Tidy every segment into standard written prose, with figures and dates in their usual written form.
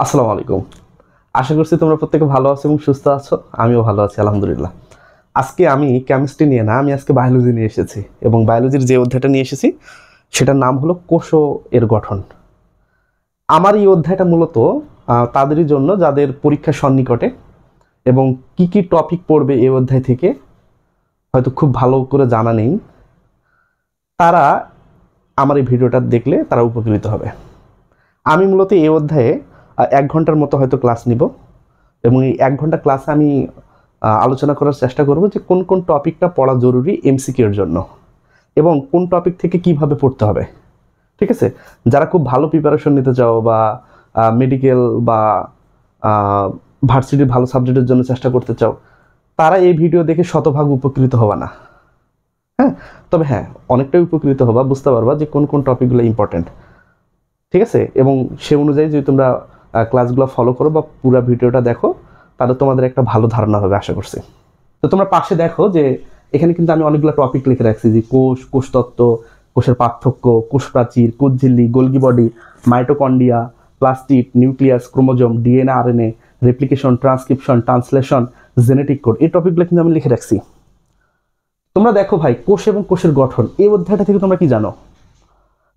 আসসালামু আলাইকুম। আশা করছি তোমরা প্রত্যেকে ভালো আছো এবং সুস্থ আছো। আমিও ভালো আছি আলহামদুলিল্লাহ। আজকে আমি কেমিস্ট্রি নিয়ে না, আমি আজকে বায়োলজি নিয়ে এসেছি এবং বায়োলজির যে অধ্যায়টা নিয়ে এসেছি সেটার নাম হলো কোষ এর গঠন। আমার এই অধ্যায়টা মূলত তাদেরই জন্য যাদের পরীক্ষা সন্নিকটে এবং কি কি টপিক পড়বে এই অধ্যায় থেকে হয়তো খুব ভালো করে জানা নেই, তারা আমার এই ভিডিওটা দেখলে তারা উপকৃত হবে। আমি মূলত এই অধ্যায়ে 1 ঘন্টার মতো হয়তো ক্লাস নিব এবং এই 1 ঘন্টা ক্লাসে আমি আলোচনা করার চেষ্টা করব যে কোন কোন টপিকটা পড়া জরুরি এমসিকিউর জন্য এবং কোন টপিক থেকে কিভাবে পড়তে হবে। ঠিক আছে, যারা খুব ভালো প্রিপারেশন নিতে চাও বা মেডিকেল বা ভার্সিটির ভালো সাবজেক্টের জন্য চেষ্টা করতে চাও, তারা এই ভিডিও দেখে শতভাগ উপকৃত হবা না। হ্যাঁ, তবে হ্যাঁ, অনেকটাই উপকৃত হবা, বুঝতে পারবা যে কোন কোন টপিকগুলো ইম্পর্টেন্ট। ঠিক আছে, এবং সে অনুযায়ী যদি তোমরা ক্লাসগুলো ফলো করো বা পুরো ভিডিওটা দেখো, তাহলে তোমাদের একটা ভালো ধারণা হবে আশা করছি। তো তোমরা পাশে দেখো যে এখানে কিন্তু আমি অনেকগুলো টপিক লিখে রাখছি, যে কোষ, কোষতত্ত্ব, কোষের পার্থক্য, কোষ প্রাচীর, কোষ ঝিল্লি, Golgi body, mitochondria, plastid, nucleus, chromosome, DNA, RNA, replication, transcription, translation, genetic code, এই টপিকগুলো কিন্তু আমি লিখে রাখছি। তোমরা দেখো ভাই, কোষ এবং কোষের গঠন এই অধ্যায়টা থেকে তোমরা কি জানো,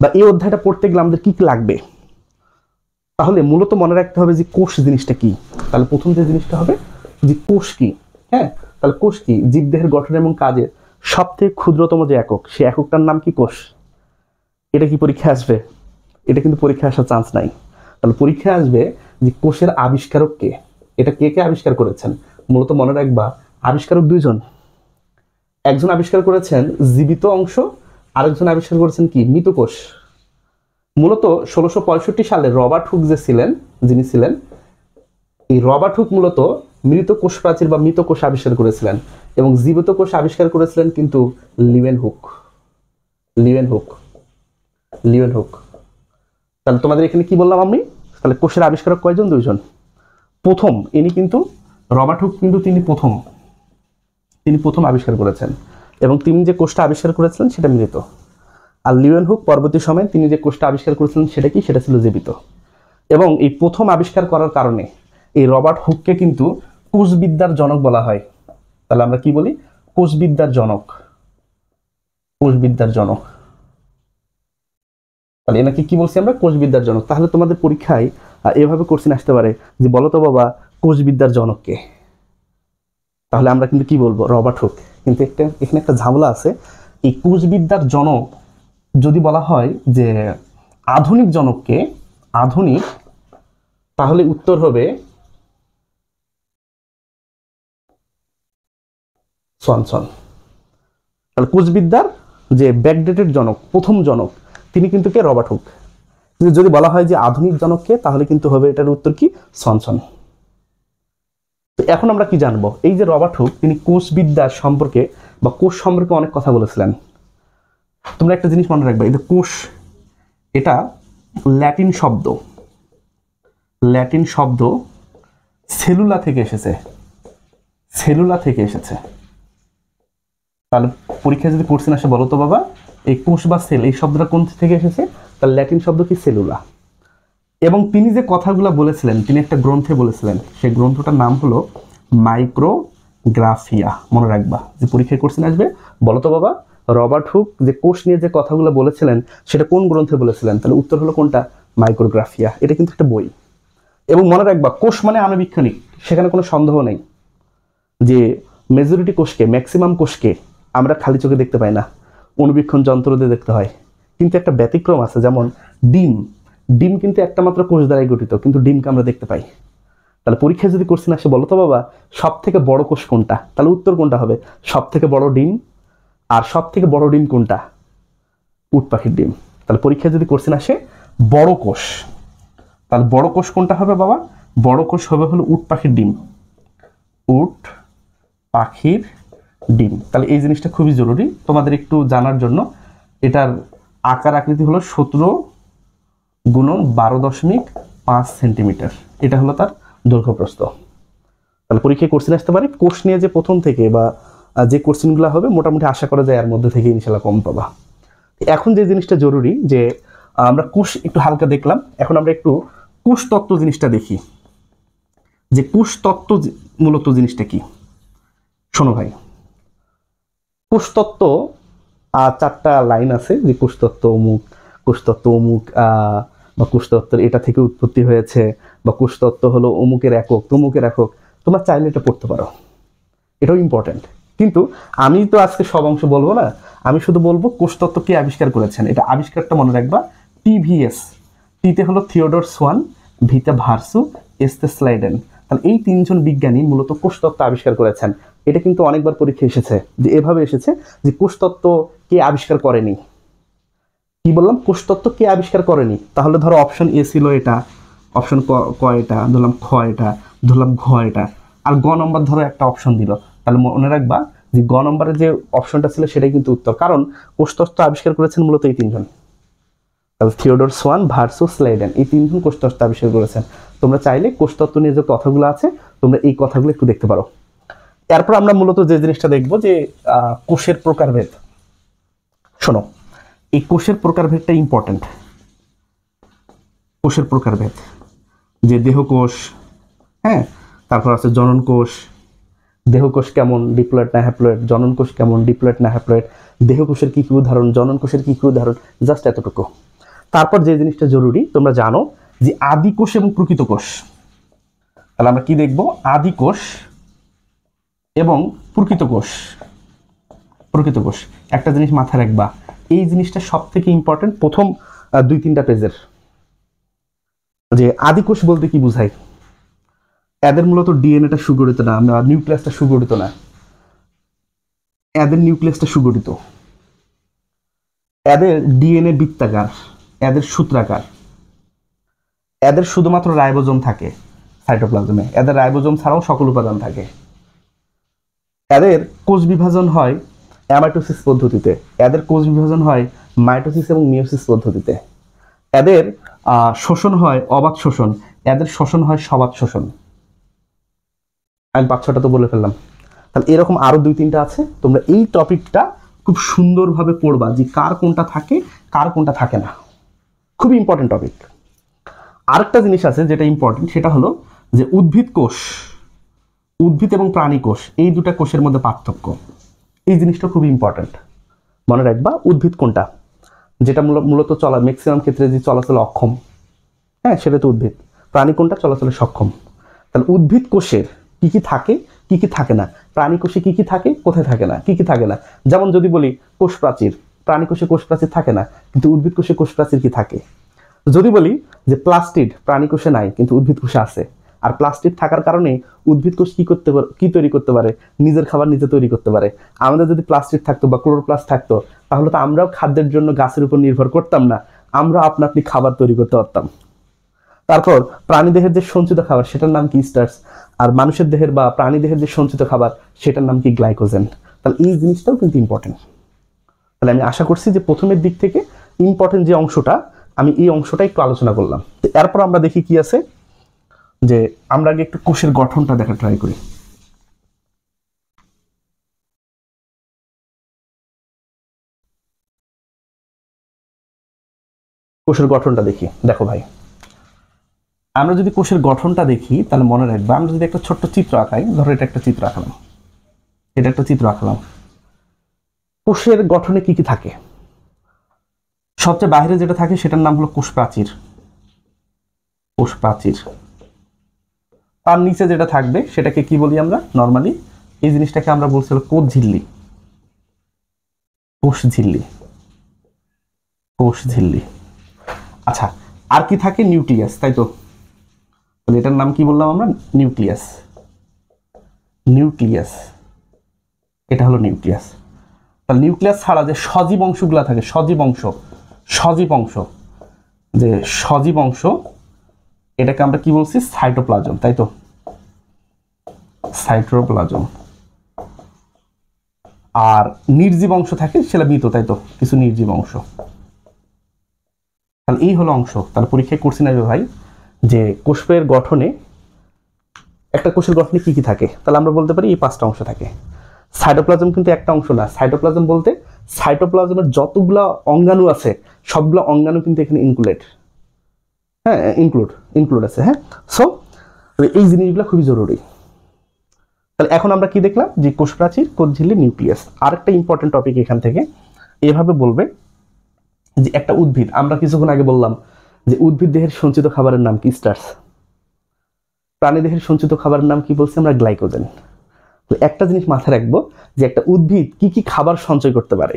বা এই অধ্যায়টা পড়তে গেলে আমাদের কি কি লাগবে। তাহলে মূলত মনে রাখতে হবে যে কোষ জিনিসটা কি। তাহলে প্রথম যে জিনিসটা হবে যে কোষ কি। হ্যাঁ, তাহলে কোষ কি? জীবদেহের গঠন এবং কাজের সবথেকে ক্ষুদ্রতম যে একক, সেই এককটার নাম কি? কোষ। এটা কি পরীক্ষা আসবে? এটা কিন্তু পরীক্ষা আসার চান্স নাই। তাহলে পরীক্ষা আসবে যে কোষের আবিষ্কারক কে, এটা কে কে আবিষ্কার করেছেন। মূলত মনে রাখবা, আবিষ্কারক দুইজন। একজন আবিষ্কার করেছেন জীবিত অংশ, আরেকজন আবিষ্কার করেছেন কি? মৃত কোষ। মূলত 1665 সালে রবার্ট হুক যে ছিলেন, যিনি ছিলেন, এই রবার্ট হুক মূলত মৃত কোষ প্রাচীর বা মৃত কোষ আবিষ্কার করেছিলেন এবং জীবিত কোষ আবিষ্কার করেছিলেন কিন্তু Leeuwen hook. Leeuwen hook, Leeuwen hook. তাহলে তোমাদের এখানে কি বললাম আমি? তাহলে কোষের আবিষ্কারক কয়জন? দুইজন। প্রথম ইনি কিন্তু রবার্ট হুক, কিন্তু তিনি প্রথম আবিষ্কার করেছেন এবং তিনি যে কোষটা আবিষ্কার করেছিলেন সেটা মৃত। আর লিওয়েন হুক পরবর্তী সময়ে তিনি যে কোষটা আবিষ্কার করেছিলেন সেটা কি? সেটা ছিল জীবিত। এবং এই প্রথম আবিষ্কার করার কারণে এই রবার্ট হুককে কিন্তু কোষবিদ্যার জনক বলা হয়। তাহলে আমরা কি বলি? কোষবিদ্যার জনক। কোষবিদ্যার জনক। তাহলে এনাকে কি বলছি আমরা? কোষবিদ্যার জনক। তাহলে তোমাদের পরীক্ষায় এভাবে কোশ্চেন আসতে পারে যে বলো তো বাবা, কোষবিদ্যার জনক কে? তাহলে আমরা কিন্তু কি বলবো? Robert Hooke. কিন্তু এখানে একটা ঝামেলা আছে। এই কোষবিদ্যার জনক যদি বলা হয় যে আধুনিক জনককে, আধুনিক, তাহলে উত্তর হবে সোয়ানসন। তাহলে কোষবিদ্যার যে ব্যাকডেটেড জনক, প্রথম জনক, তিনি কিন্তু কে? Robert Hooke. কিন্তু যদি বলা হয় যে আধুনিক জনককে, তাহলে কিন্তু হবে এটার উত্তর কি? সোয়ানসন। তো এখন আমরা কি জানবো? এই যে রবার্ট হুক, তিনি কোষবিদ্যার সম্পর্কে বা কোষ সম্পর্কে অনেক কথা বলেছিলেন। তোমরা একটা জিনিস মনে রাখবে, এই যে কোষ, এটা ল্যাটিন শব্দ। ল্যাটিন শব্দ সেলুলা থেকে এসেছে। সেলুলা থেকে এসেছে। তাহলে পরীক্ষায় যদি কোশ্চেন আসে, বলো তো বাবা, এই কোষ বা সেল, এই শব্দটা কোন থেকে এসেছে? তার ল্যাটিন শব্দ কি? সেলুলা। এবং তিনি যে কথাগুলো বলেছিলেন, তিনি একটা গ্রন্থে বলেছিলেন, সেই গ্রন্থটার নাম হলো মাইক্রোগ্রাফিয়া। মনে রাখবা, যে পরীক্ষায় কোশ্চেন আসবে, বলো তো বাবা, রবার্ট হুক যে কোষ নিয়ে যে কথাগুলো বলেছিলেন সেটা কোন গ্রন্থে বলেছিলেন? তাহলে উত্তর হলো কোনটা? মাইক্রোগ্রাফিয়া। এটা কিন্তু একটা বই। এবং মনে রাখবা, কোষ মানে আণুবীক্ষণিক, সেখানে কোনো সন্দেহ নেই যে মেজরিটি কোষকে, ম্যাক্সিমাম কোষকে আমরা খালি চোখে দেখতে পাই না, অণুবীক্ষণ যন্ত্র দিয়ে দেখতে হয়। কিন্তু একটা ব্যতিক্রম আছে, যেমন ডিম। ডিম কিন্তু একটা মাত্র কোষ দ্বারাই গঠিত, কিন্তু ডিমকে আমরা দেখতে পাই। তাহলে পরীক্ষায় যদি কোশ্চেন আসে, বলো তো বাবা, সব থেকে বড় কোষ কোনটা? তাহলে উত্তর কোনটা হবে? সব থেকে বড় ডিম। আর সব থেকে বড় ডিম কোনটা? উট পাখির ডিম। তাহলে পরীক্ষায় যদি কোশ্চেন আসে বড় কোষ, তাহলে বড় কোষ কোনটা হবে বাবা? বড় কোষ হবে হলো উট পাখির ডিম। উট পাখির ডিম। তাহলে এই জিনিসটা খুবই জরুরি তোমাদের একটু জানার জন্য। এটার আকার আকৃতি হলো 17x12.5 সেন্টিমিটার। এটা হলো তার দৈর্ঘ্য প্রস্থ। তাহলে পরীক্ষায় কোশ্চেন আসতে পারে কোষ নিয়ে যে প্রথম থেকে বা যে কোশ্চেনগুলো হবে, মোটামুটি আশা করা যায় এর মধ্যে থেকে ইনশাল্লাহ কম পাবা। এখন যে জিনিসটা জরুরি, যে আমরা কোষ একটু হালকা দেখলাম, এখন আমরা একটু কোষতত্ত্ব জিনিসটা দেখি, যে কোষতত্ত্ব মূলত জিনিসটা কি। শোনো ভাই, কোষতত্ত্ব 4টা লাইন আছে, যে কোষতত্ত্ব অমুক, কোষতত্ত্ব অমুক, বা কোষতত্ত্বের এটা থেকে উৎপত্তি হয়েছে, বা কোষতত্ত্ব হলো অমুকের একক তমুকের একক। তোমরা চাইলে এটা পড়তে পারো, এটাও ইম্পর্টেন্ট। কিন্তু আমি তো আজকে সব অংশ বলবো না, আমি শুধু বলবো কোষতত্ত্ব কে আবিষ্কার করেছেন। এটা আবিষ্কারটা মনে রাখবা, টিভিএস। টিতে হলো থিওডর সোয়ান, ভিতে ভার্সু, এসতে স্লাইডেন। তাহলে এই 3জন বিজ্ঞানী মূলত কোষতত্ত্ব আবিষ্কার করেছেন। এটা কিন্তু অনেকবার পরীক্ষা এসেছে, যে এভাবে এসেছে যে কোষতত্ত্ব কে আবিষ্কার করেনি। কি বললাম? কোষতত্ত্ব কে আবিষ্কার করেনি। তাহলে ধরো অপশন এ ছিল এটা, অপশন ক এটা, ধরলাম খ এটা, ধরলাম ঘ এটা, আর গ নম্বর ধরো একটা অপশন দিল। তাহলে মনে রাখবা যে গ নম্বরের যে অপশনটা ছিল সেটাই কিন্তু উত্তর, কারণ কোষতত্ত্ব আবিষ্কার করেছেন মূলত এই 3জন। তাহলে থিওডর সোয়ান, ভার্সু, স্লাইডেন, এই 3জন কোষতত্ত্ব আবিষ্কার করেছেন। তোমরা চাইলে কোষতত্ত্ব নিয়ে যে কথাগুলো আছে তোমরা এই কথাগুলো একটু দেখতে পারো। এরপর আমরা মূলত যে জিনিসটা দেখবো যে কোষের প্রকারভেদ। শোনো, এই কোষের প্রকারভেদটা ইম্পর্টেন্ট। কোষের প্রকারভেদ, যে দেহকোষ, হ্যাঁ, তারপর আছে জনন কোষ। দেহকোষ কেমন, ডিপ্লয়েড না হ্যাপ্লয়েড, জনন কোষ কেমন, ডিপ্লয়েড না হ্যাপ্লয়েড, দেহকোষের কি কি উদাহরণ, জনন কোষের কি কি উদাহরণ, জাস্ট এতটুকু। তারপর যে জিনিসটা জরুরি, তোমরা জানো যে আদি কোষ এবং প্রকৃত কোষ। তাহলে আমরা কি দেখবো? আদি কোষ এবং প্রকৃত কোষ। প্রকৃত কোষ, একটা জিনিস মাথায় রাখবা, এই জিনিসটা সব থেকে ইম্পর্টেন্ট প্রথম 2-3টা পেজের। যে আদি কোষ বলতে কি বুঝায়? এদের মূলত ডিএনএটা সুগঠিত না, আমরা নিউক্লিয়াসটা সুগঠিত না, এদের নিউক্লিয়াসটা সুগঠিত। এদের ডিএনএ বৃত্তাকার, এদের সূত্রাকার। এদের শুধুমাত্র রাইবোজোম থাকে সাইটোপ্লাজমে, এদের রাইবোজোম ছাড়াও সকল উপাদান থাকে। এদের কোষ বিভাজন হয় অ্যামাইটোসিস পদ্ধতিতে, এদের কোষ বিভাজন হয় মাইটোসিস এবং মিওসিস পদ্ধতিতে। এদের শোষণ হয় অবাধ শোষণ, এদের শোষণ হয় সবাধ শোষণ। আমি 5-6টা তো বলে ফেললাম। তাহলে এরকম আরো 2-3টা আছে, তোমরা এই টপিকটা খুব সুন্দরভাবে পড়বা, যে কার কোনটা থাকে কার কোনটা থাকে না। খুব ইম্পর্টেন্ট টপিক। আরেকটা জিনিস আছে যেটা ইম্পর্টেন্ট, সেটা হলো যে উদ্ভিদ কোষ, উদ্ভিদ এবং প্রাণী কোষ, এই দুটা কোষের মধ্যে পার্থক্য। এই জিনিসটা খুব ইম্পর্টেন্ট, মনে রাখবা। উদ্ভিদ কোনটা, যেটা মূলত চলা ম্যাক্সিমাম ক্ষেত্রে যে চলাচলে অক্ষম, হ্যাঁ, সেটা তো উদ্ভিদ। প্রাণী কোনটা, চলাচলে সক্ষম। তাহলে উদ্ভিদ কোষের কি কি থাকে কি কি থাকে না, প্রাণী কোষে কি কি থাকে কোথায় থাকে না, কি কি থাকে না। যেমন যদি বলি কোষ প্রাচীর, প্রাণী কোষে কোষ প্রাচীর থাকে না, কিন্তু উদ্ভিদ কোষে কোষ প্রাচীর কি থাকে। যদি বলি যে প্লাস্টিড প্রাণী কোষে নাই কিন্তু উদ্ভিদ কোষে আছে, আর প্লাস্টিড থাকার কারণে উদ্ভিদ কোষ কি তৈরি করতে পারে, নিজের খাবার নিজে তৈরি করতে পারে। আমাদের যদি প্লাস্টিড থাকতো বা ক্লোরোপ্লাস্ট থাকতো, তাহলে তো আমরাও খাদ্যের জন্য গাছের উপর নির্ভর করতাম না, আমরা আপনা আপনি খাবার তৈরি করতে পারতাম। তারপর প্রাণী দেহের যে সঞ্চিত খাবার সেটার নাম কি? স্টার্চ। আর মানুষের দেহের বা প্রাণী দেহের যে সঞ্চিত খাবার সেটার নাম কি? গ্লাইকোজেন। তাহলে এই জিনিসটাও কিন্তু ইম্পর্টেন্ট। তাহলে আমি আশা করছি যে প্রথমের দিক থেকে ইম্পর্টেন্ট যে অংশটা, আমি এই অংশটা একটু আলোচনা করলাম। তো এরপর আমরা দেখি কি আছে, যে আমরা আগে একটু কোষের গঠনটা দেখা ট্রাই করি। কোষের গঠনটা দেখি। দেখো ভাই, আমরা যদি কোষের গঠনটা দেখি তাহলে মনে রাখবা, আমরা যদি একটা ছোট্ট চিত্র আঁকাই, ধরো এটা একটা চিত্র আঁকলাম, এটা একটা চিত্র আঁকলাম। কোষের গঠনে কি কি থাকে? সবচেয়ে বাইরে যেটা থাকে সেটার নাম হলো কোষ প্রাচীর। কোষ প্রাচীর। তার নিচে যেটা থাকবে সেটাকে কি বলি আমরা নর্মালি? এই জিনিসটাকে আমরা বলছি হলো কোষ ঝিল্লি। কোষ ঝিল্লি, কোষ ঝিল্লি। আচ্ছা, আর কি থাকে? নিউক্লিয়াস, তাই তো? তাহলে এটার নাম কি বললাম আমরা? নিউক্লিয়াস। নিউক্লিয়াস, এটা হলো নিউক্লিয়াস। তাহলে নিউক্লিয়াস ছাড়া যে সজীব অংশগুলো থাকে, সজীব অংশ, সজীব অংশ, যে সজীব অংশ, এটাকে আমরা কি বলছি? সাইটোপ্লাজম, তাই তো? সাইটোপ্লাজম। আর নির্জীব অংশ থাকে সেটা মৃত, তাই তো? কিছু নির্জীব অংশ। তাহলে এই হলো অংশ। তাহলে পরীক্ষায় করছি না ভাই যে কোষের গঠনে, একটা কোষের গঠনে কি কি থাকে, তাহলে আমরা বলতে পারি এই 5টা অংশ থাকে। সাইটোপ্লাজম কিন্তু একটা অংশ না। সাইটোপ্লাজম বলতে সাইটোপ্লাজমের যতগুলো অঙ্গাণু আছে সবগুলো অঙ্গাণু কিন্তু এখানে ইনক্লুডেড। হ্যাঁ, ইনক্লুড আছে। হ্যাঁ, সো এই জিনিসগুলো খুবই জরুরি। তাহলে এখন আমরা কি দেখলাম যে কোষ প্রাচীর, কোষ ঝিল্লি, নিউক্লিয়াস। আরেকটা ইম্পর্টেন্ট টপিক এখান থেকে এভাবে বলবে যে একটা উদ্ভিদ, আমরা কিছুক্ষণ আগে বললাম যে উদ্ভিদ দেহের সঞ্চিত খাবারের নাম কি? স্টার্চ। প্রাণী দেহের সঞ্চিত খাবারের নাম কি বলছি আমরা? গ্লাইকোজেন। তো একটা জিনিস মাথায় রাখবো যে একটা উদ্ভিদ কি কি খাবার সঞ্চয় করতে পারে।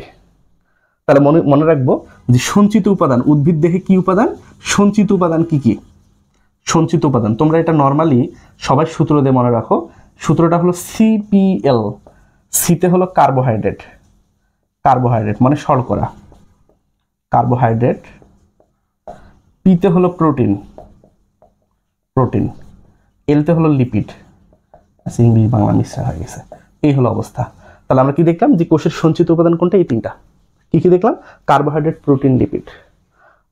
তাহলে মনে রাখবো যে সঞ্চিত উপাদান, উদ্ভিদ দেহে কি উপাদান? সঞ্চিত উপাদান কি কি? সঞ্চিত উপাদান তোমরা এটা নর্মালি সবাই সূত্র দিয়ে মনে রাখো। সূত্রটা হলো সিপিএল। সিতে হলো কার্বোহাইড্রেট, কার্বোহাইড্রেট মানে শর্করা, কার্বোহাইড্রেট। পিতে হলো প্রোটিন, প্রোটিন। এলতে হলো লিপিড। আচ্ছা, ইংলিশ বাংলা মিশ্রা হয়ে গেছে। এই হলো অবস্থা। তাহলে আমরা কি দেখলাম যে কোষের সঞ্চিত উপাদান কোনটা? এই তিনটা। কি কি দেখলাম? Carbohydrate, protein, lipid.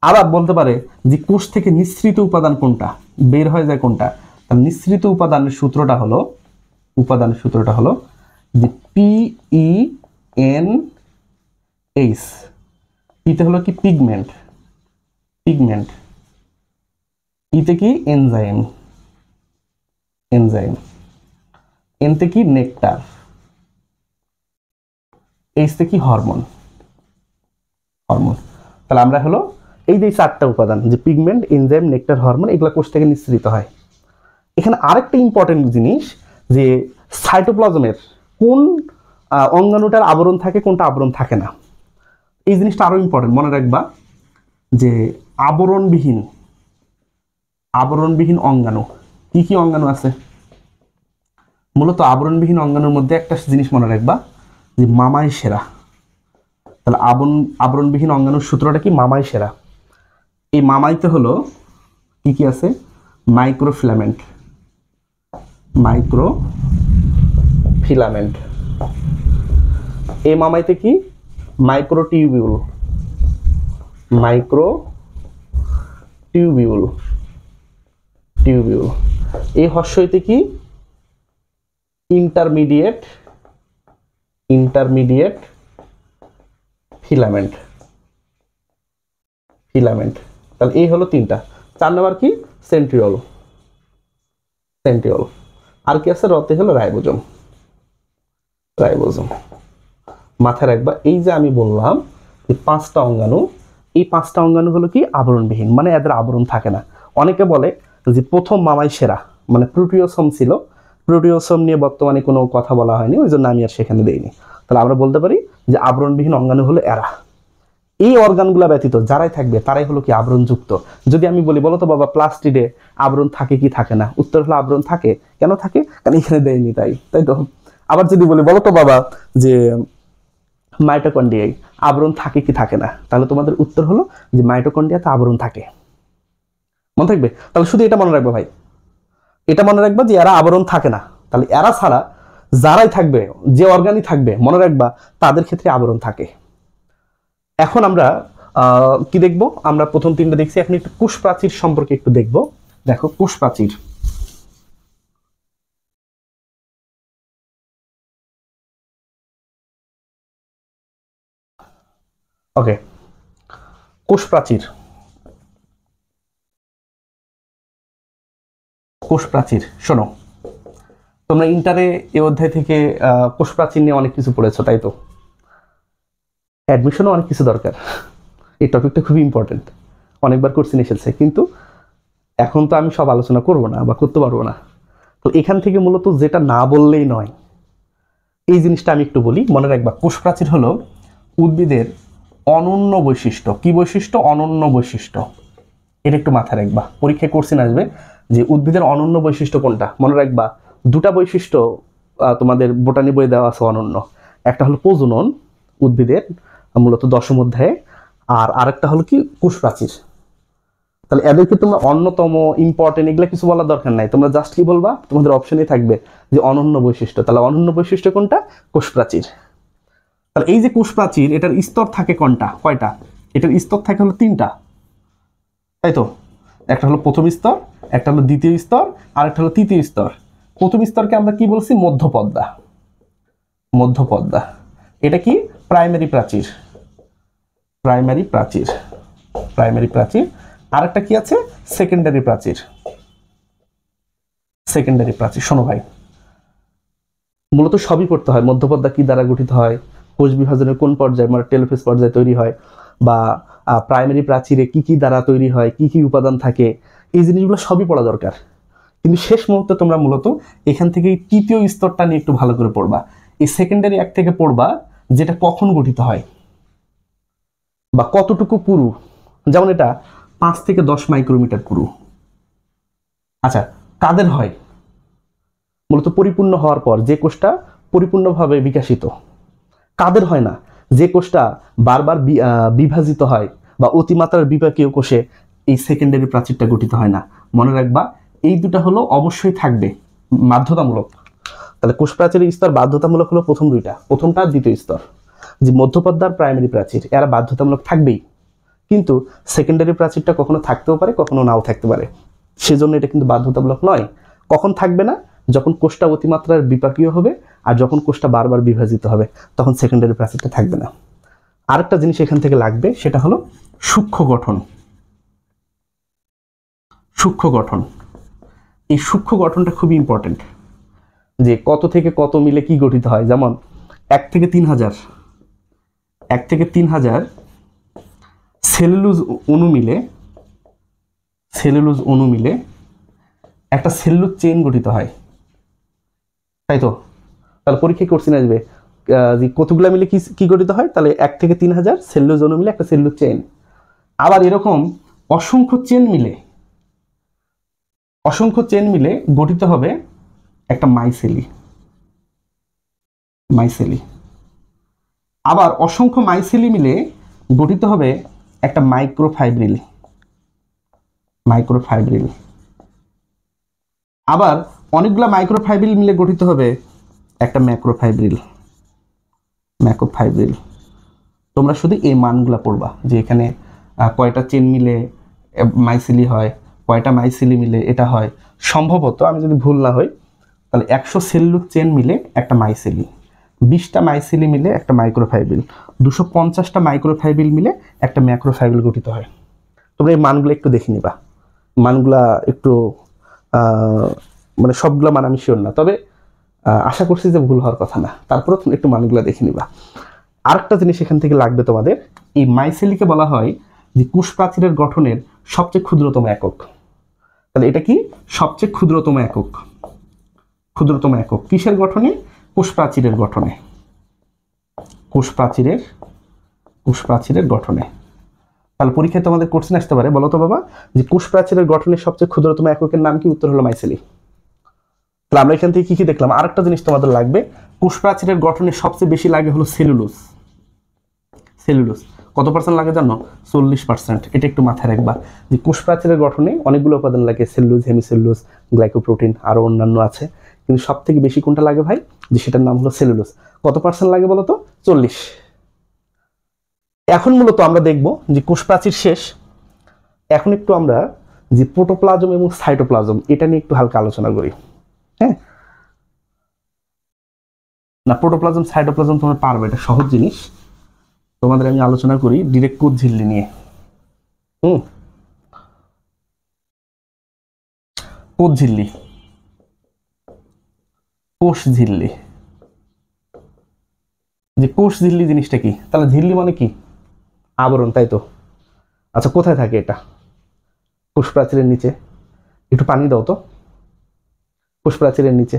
আবার বলতে পারে যে কোষ থেকে নিঃসৃত উপাদান কোনটা, বের হয়ে যায় কোনটা? তাহলে নিঃসৃত উপাদানের সূত্রটা হলো, উপাদানের সূত্রটা হলো যে PENH। পিতে হলো কি? Pigment, pigment. ইতে কি? Enzyme, enzyme. এনতে কি? নেকটার। এইচতে কি? Hormone, hormone. তাহলে আমরা হলো এই যে চারটা উপাদান, যে পিগমেন্ট, এনজাইম, নেকটার, হরমোন, এগুলো কোষ থেকে নিঃসৃত হয়। এখানে আরেকটা ইম্পর্টেন্ট জিনিস যে সাইটোপ্লাজমের কোন অঙ্গাণুটার আবরণ থাকে, কোনটা আবরণ থাকে না। এই জিনিসটা আরো ইম্পর্টেন্ট, মনে রাখবা যে আবরণবিহীন, আবরণবিহীন অঙ্গাণু কি কি অঙ্গাণু আছে? মূলত আবরণবিহীন অঙ্গাণুর মধ্যে একটা জিনিস মনে রাখবা যে মামাই সেরা। তাহলে আবরণবিহীন অঙ্গাণুর সূত্রটা কি? মামাই সেরা। এই মামাইতে হলো কি কি আছে? Microfilament, microfilament. এই মামাইতে কি? Microtubule, microtubule, tubule. এই হর্ষইতে কি? Intermediate, intermediate filament, filament. তাহলে এই হলো তিনটা। 4 নাম্বার কি? Centriole, centriole. আর কি আছে? রতে হলো রাইবোজোম, রাইবোজোম। মাথায় রাখবা এই যে আমি বললাম যে 5টা অঙ্গাণু, এই 5টা অঙ্গাণু হলো কি? আবরণবিহীন, মানে এদের আবরণ থাকে না। অনেকে বলে যে প্রথম মামাই সেরা, মানে প্রোটিওসোম ছিল, প্রোটিওসোম নিয়ে বর্তমানে কোনো কথা বলা হয়নি, ওই জন্য আমি আর সেখানে দেইনি। তাহলে আমরা বলতে পারি যে আবরণবিহীন অঙ্গাণু হলো এরা। এই অর্গানগুলা ব্যতীত যারাই থাকবে তারাই হলো কি? আবরণযুক্ত। যদি আমি বলি বলো তো বাবা প্লাস্টিডে আবরণ থাকে কি থাকে না? উত্তর হলো আবরণ থাকে। কেন থাকে? কারণ এখানে দেয়নি, তাই তাই তো। আবার যদি বলি বলো তো বাবা যে মাইটোকন্ড্রিয়ায় আবরণ থাকে কি থাকে না? তাহলে তোমাদের উত্তর হলো যে মাইটোকন্ড্রিয়াতে আবরণ থাকে। মনে থাকবে? তাহলে শুধু এটা মনে রাখবে ভাই, এটা মনে রাখবা যে এরা আবরণ থাকে না। তাহলে এরা ছাড়া যারাই থাকবে, যে অর্গানই থাকবে, মনে রাখবা তাদের ক্ষেত্রে আবরণ থাকে। এখন আমরা কি দেখবো? আমরা প্রথম 3টা দেখছি, এখন একটু কোষ প্রাচীর সম্পর্কে একটু দেখবো। দেখো কোষ প্রাচীর, ওকে। কোষ প্রাচীর, কোষ প্রাচীর শোনো, তোমরা ইন্টারে এই অধ্যায় থেকে কোষ প্রাচীর নিয়ে অনেক কিছু পড়েছো, তাই তো? অ্যাডমিশনও অনেক কিছু দরকার। এই টপিকটা খুবই ইম্পর্টেন্ট, অনেকবার কোশ্চেন এসেছে, কিন্তু এখন তো আমি সব আলোচনা করব না বা করতে পারবো না। তো এখান থেকে মূলত যেটা না বললেই নয়, এই জিনিসটা আমি একটু বলি। মনে রাখবা কোষ প্রাচীর হলো উদ্ভিদের অনন্য বৈশিষ্ট্য। কি বৈশিষ্ট্য? অনন্য বৈশিষ্ট্য। এটা একটু মাথায় রাখবা, পরীক্ষায় কোশ্চেন আসবে যে উদ্ভিদের অনন্য বৈশিষ্ট্য কোনটা। মনে রাখবা 2টা বৈশিষ্ট্য তোমাদের বোটানি বই দেওয়া আছে অনন্য। একটা হলো প্রজনন উদ্ভিদের, মূলত 10ম অধ্যায়ে, আর আরেকটা হলো কি? কোষ প্রাচীর। তাহলে এদেরকে তোমরা অন্যতম, ইম্পর্টেন্ট, এগুলা কিছু বলার দরকার নাই। তোমরা জাস্ট কি বলবা? তোমাদের অপশনেই থাকবে যে অনন্য বৈশিষ্ট্য। তাহলে অনন্য বৈশিষ্ট্য কোনটা? কোষ প্রাচীর। তাহলে এই যে কোষ প্রাচীর, এটার স্তর থাকে কোনটা? কয়টা? এটার স্তর থাকে হলো 3টা, তাই তো? একটা হলো প্রথম স্তর, একটা হলো দ্বিতীয় স্তর, আর একটা হলো তৃতীয় স্তর। প্রথম স্তরকে আমরা কি বলছি? মধ্যপদ্মা, মধ্যপদ্মা। এটা কি? প্রাইমারি প্রাচীর, প্রাইমারি প্রাচীর, প্রাইমারি প্রাচীর। আর একটা কি আছে, সেকেন্ডারি প্রাচীর। সেকেন্ডারি প্রাচীর শোনো ভাই, মূলত সবই পড়তে হয়। মধ্যপর্দা কি দ্বারা গঠিত হয়, কোষ বিভাজনের কোন পর্যায়ে মানে টেলোফেজ পর্যায়ে তৈরি হয়, বা প্রাইমারি প্রাচীরে কি কি দ্বারা তৈরি হয়, কি কি উপাদান থাকে, এই জিনিসগুলো সবই পড়া দরকার। কিন্তু শেষ মুহূর্তে তোমরা মূলত এখান থেকে তৃতীয় স্তরটা নিয়ে একটু ভালো করে পড়বা। এই সেকেন্ডারি এক থেকে পড়বা যেটা কখন গঠিত হয় বা কতটুকু পুরু, যেমন এটা 5 থেকে 10 মাইক্রোমিটার পুরু। আচ্ছা, কাদের হয়? মূলত পরিপূর্ণ হওয়ার পর, যে কোষটা পরিপূর্ণভাবে বিকশিত। কাদের হয় না? যে কোষটা বারবার বিভাজিত হয় বা অতিমাত্রার বিপাকীয় কোষে এই সেকেন্ডারি প্রাচীরটা গঠিত হয় না। মনে রাখবা, এই দুটা হলো অবশ্যই থাকবে, বাধ্যতামূলক। তাহলে কোষ প্রাচীরের স্তর বাধ্যতামূলক হলো প্রথম দুইটা, প্রথমটা দ্বিতীয় স্তর, যে মধ্যপর্দার প্রাইমারি প্রাচীর, এরা বাধ্যতামূলক থাকবেই। কিন্তু সেকেন্ডারি প্রাচীরটা কখনো থাকতেও পারে, কখনো নাও থাকতে পারে। সেজন্য এটা কিন্তু বাধ্যতামূলক নয়। কখন থাকবে না? যখন কোষটা অতিমাত্রার বিপাকীয় হবে আর যখন কোষটা বারবার বিভাজিত হবে, তখন সেকেন্ডারি প্রাচীরটা থাকবে না। আরেকটা জিনিস এখান থেকে লাগবে, সেটা হলো সূক্ষ্ম গঠন। সূক্ষ্ম গঠন, এই সূক্ষ্ম গঠনটা খুবই ইম্পর্টেন্ট, যে কত থেকে কত মিলে কি গঠিত হয়। যেমন 1 থেকে 3000 সেলুলোজ অণু মিলে একটা সেলুলোজ চেইন গঠিত হয়, তাই তো? তাহলে পরীক্ষায় কোশ্চেন আসবে যে কতগুলো মিলে কি গঠিত হয়, তাহলে 1 থেকে 3000 সেলুলোজ অণু মিলে একটা সেলুলোজ চেইন। আবার এরকম অসংখ্য চেন মিলে গঠিত হবে একটা মাইসেলি। আবার অসংখ্য মাইসেলি মিলে গঠিত হবে একটা মাইক্রোফাইব্রিল। আবার অনেকগুলা মাইক্রোফাইব্রিল মিলে গঠিত হবে একটা ম্যাক্রোফাইব্রিল। তোমরা শুধু এই মানগুলা পড়বা, যে এখানে কয়টা চেন মিলে মাইসেলি হয়, কয়টা মাইসেলি মিলে এটা হয়। সম্ভবত আমি যদি ভুল না হই, তাহলে 100 সেলুলোজ চেন মিলে একটা মাইসেলি, 20টা মাইসেলি মিলে একটা মাইক্রোফাইব্রিল, 250টা মাইক্রোফাইব্রিল মিলে একটা ম্যাক্রোফাইব্রিল গঠিত হয়। তোমরা এই মানগুলো একটু দেখে নিবা। মানগুলা একটু মানে সবগুলা মান আমি শিওর না, তবে আশা করছি যে ভুল হওয়ার কথা না। তারপরে তুমি একটু মানগুলা দেখে নিবা। আরেকটা জিনিস এখান থেকে লাগবে তোমাদের, এই মাইসেলিকে বলা হয় যে কোষ প্রাচীরের গঠনের সবচেয়ে ক্ষুদ্রতম একক। তাহলে এটা কি? সবচেয়ে ক্ষুদ্রতম একক। কিসের গঠনে? কোষ প্রাচীরের গঠনে। কোষ প্রাচীরের গঠনে। তাহলে পরীক্ষায় তোমাদের কোশ্চেন আসতে পারে, বলো তো বাবা, যে কোষ প্রাচীরের গঠনের সবচেয়ে ক্ষুদ্রতম এককের নাম কি? উত্তর হলো মাইসেলি। তাহলে আমরা এখান থেকে কি দেখলাম? আরেকটা জিনিস তোমাদের লাগবে, কোষ প্রাচীরের গঠনে সবচেয়ে বেশি লাগে হলো সেলুলোজ। কত পার্সেন্ট লাগে জানো? 40%। এটা একটু মাথায় রাখবা, যে কোষ প্রাচীরের গঠনে অনেকগুলো উপাদান লাগে, সেলুলোজ, হেমিসেলুলোজ, গ্লাইকোপ্রোটিন, আরো অন্যান্য আছে। কিন্তু সব থেকে বেশি কোনটা লাগে ভাই? যে সেটার নাম হলো সেলুলোজ। কত পার্সেন্ট লাগে বলো তো? 40। এখন মূলত আমরা দেখব যে কোষ প্রাচীর শেষ, এখন একটু আমরা যে প্রোটোপ্লাজম এবং সাইটোপ্লাজম, এটা নিয়ে একটু হালকা আলোচনা করি। হ্যাঁ, না প্রোটোপ্লাজম সাইটোপ্লাজম তোমরা পারবে, এটা সহজ জিনিস। তোমাদের আমি আলোচনা করি ডিরেক্ট কোষ ঝিল্লি নিয়ে। কোষ ঝিল্লি, যে কোষ ঝিল্লি জিনিসটা কি? তাহলে ঝিল্লি মানে কি? আবরণ, তাই তো? আচ্ছা, কোথায় থাকে এটা? কোষ প্রাচীরের নিচে। একটু পানি দাও তো। কোষ প্রাচীরের নিচে।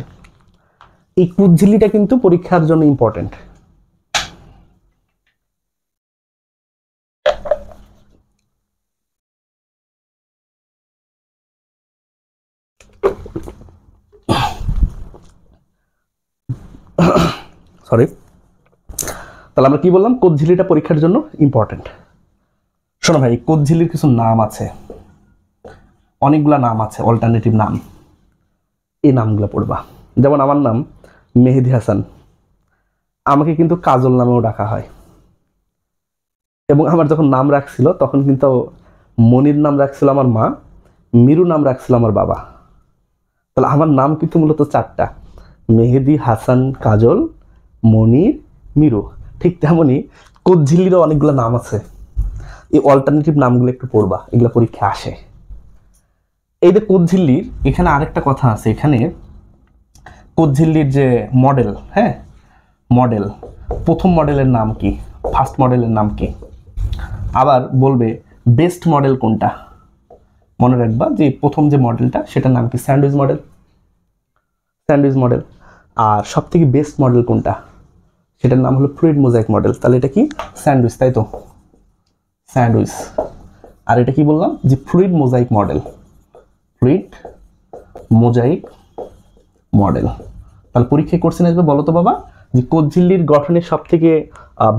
এই কোষ ঝিল্লিটা কিন্তু পরীক্ষার জন্য ইম্পর্টেন্ট। সরি, তাহলে আমরা কি বললাম? কোষ ঝিল্লিটা পরীক্ষার জন্য ইম্পর্টেন্ট। শোনো ভাই, কোষ ঝিল্লির কিছু নাম আছে, অনেকগুলা নাম আছে, অল্টারনেটিভ নাম। এই নামগুলো পড়বা। যেমন আমার নাম মেহেদি হাসান, আমাকে কিন্তু কাজল নামেও ডাকা হয়। এবং আমার যখন নাম রাখছিল তখন কিন্তু মনির নাম রাখছিল আমার মা, মিরু নাম রাখছিল আমার বাবা। তাহলে আমার নাম কিন্তু মূলত 4টা: মেহেদি, হাসান, কাজল, মনির, মিরু। ঠিক তেমনই কোষ ঝিল্লিরও অনেকগুলো নাম আছে। এই অল্টারনেটিভ নামগুলো একটু পড়বা, এগুলো পরীক্ষা আসে। এই যে কোচঝিল্লির এখানে আরেকটা কথা আছে, এখানে কোচঝিল্লির যে মডেল, হ্যাঁ মডেল, প্রথম মডেলের নাম কি, ফার্স্ট মডেলের নাম কি, আবার বলবে বেস্ট মডেল কোনটা। মনে রাখবা যে প্রথম যে মডেলটা সেটার নাম কি, স্যান্ডউইচ মডেল, স্যান্ডউইচ মডেল। আর সব থেকে বেস্ট মডেল কোনটা, সেটার নাম হলো ফ্লুইড মোজাইক মডেল। তাহলে এটা কি, স্যান্ডউইচ, তাই তো, স্যান্ডউইচ। আর এটা কি বললাম, যে fluid mosaic model, fluid mosaic model. তাহলে পরীক্ষায় কোশ্চেন আসবে, বলো তো বাবা যে কোচঝিল্লির গঠনের সব থেকে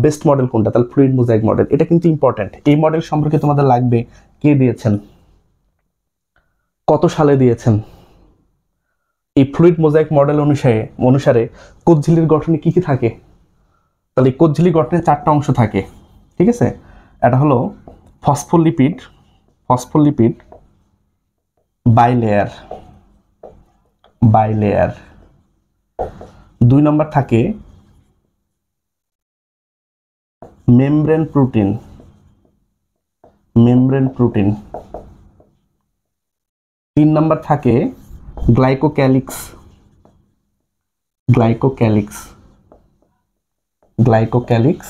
বেস্ট মডেল কোনটা, তাহলে ফ্লুইড মোজাইক মডেল। এটা কিন্তু ইম্পর্টেন্ট। এই মডেল সম্পর্কে তোমাদের লাগবে কে দিয়েছেন, কত সালে দিয়েছেন। এই ফ্লুইড মোজাইক মডেল অনুসারে কোচঝিল্লির গঠনে কি কি থাকে। তাহলে এই কোচঝিল্লি গঠনে 4টা অংশ থাকে, ঠিক আছে। এটা হলো ফসফোলিপিড, ফসফোলিপিড বাইলেয়ার, বাইলেয়ার। 2 নম্বর থাকে মেমব্রেন প্রোটিন, মেমব্রেন প্রোটিন। 3 নম্বর থাকে গ্লাইকোক্যালিক্স, গ্লাইকোক্যালিক্স, গ্লাইকোক্যালিক্স।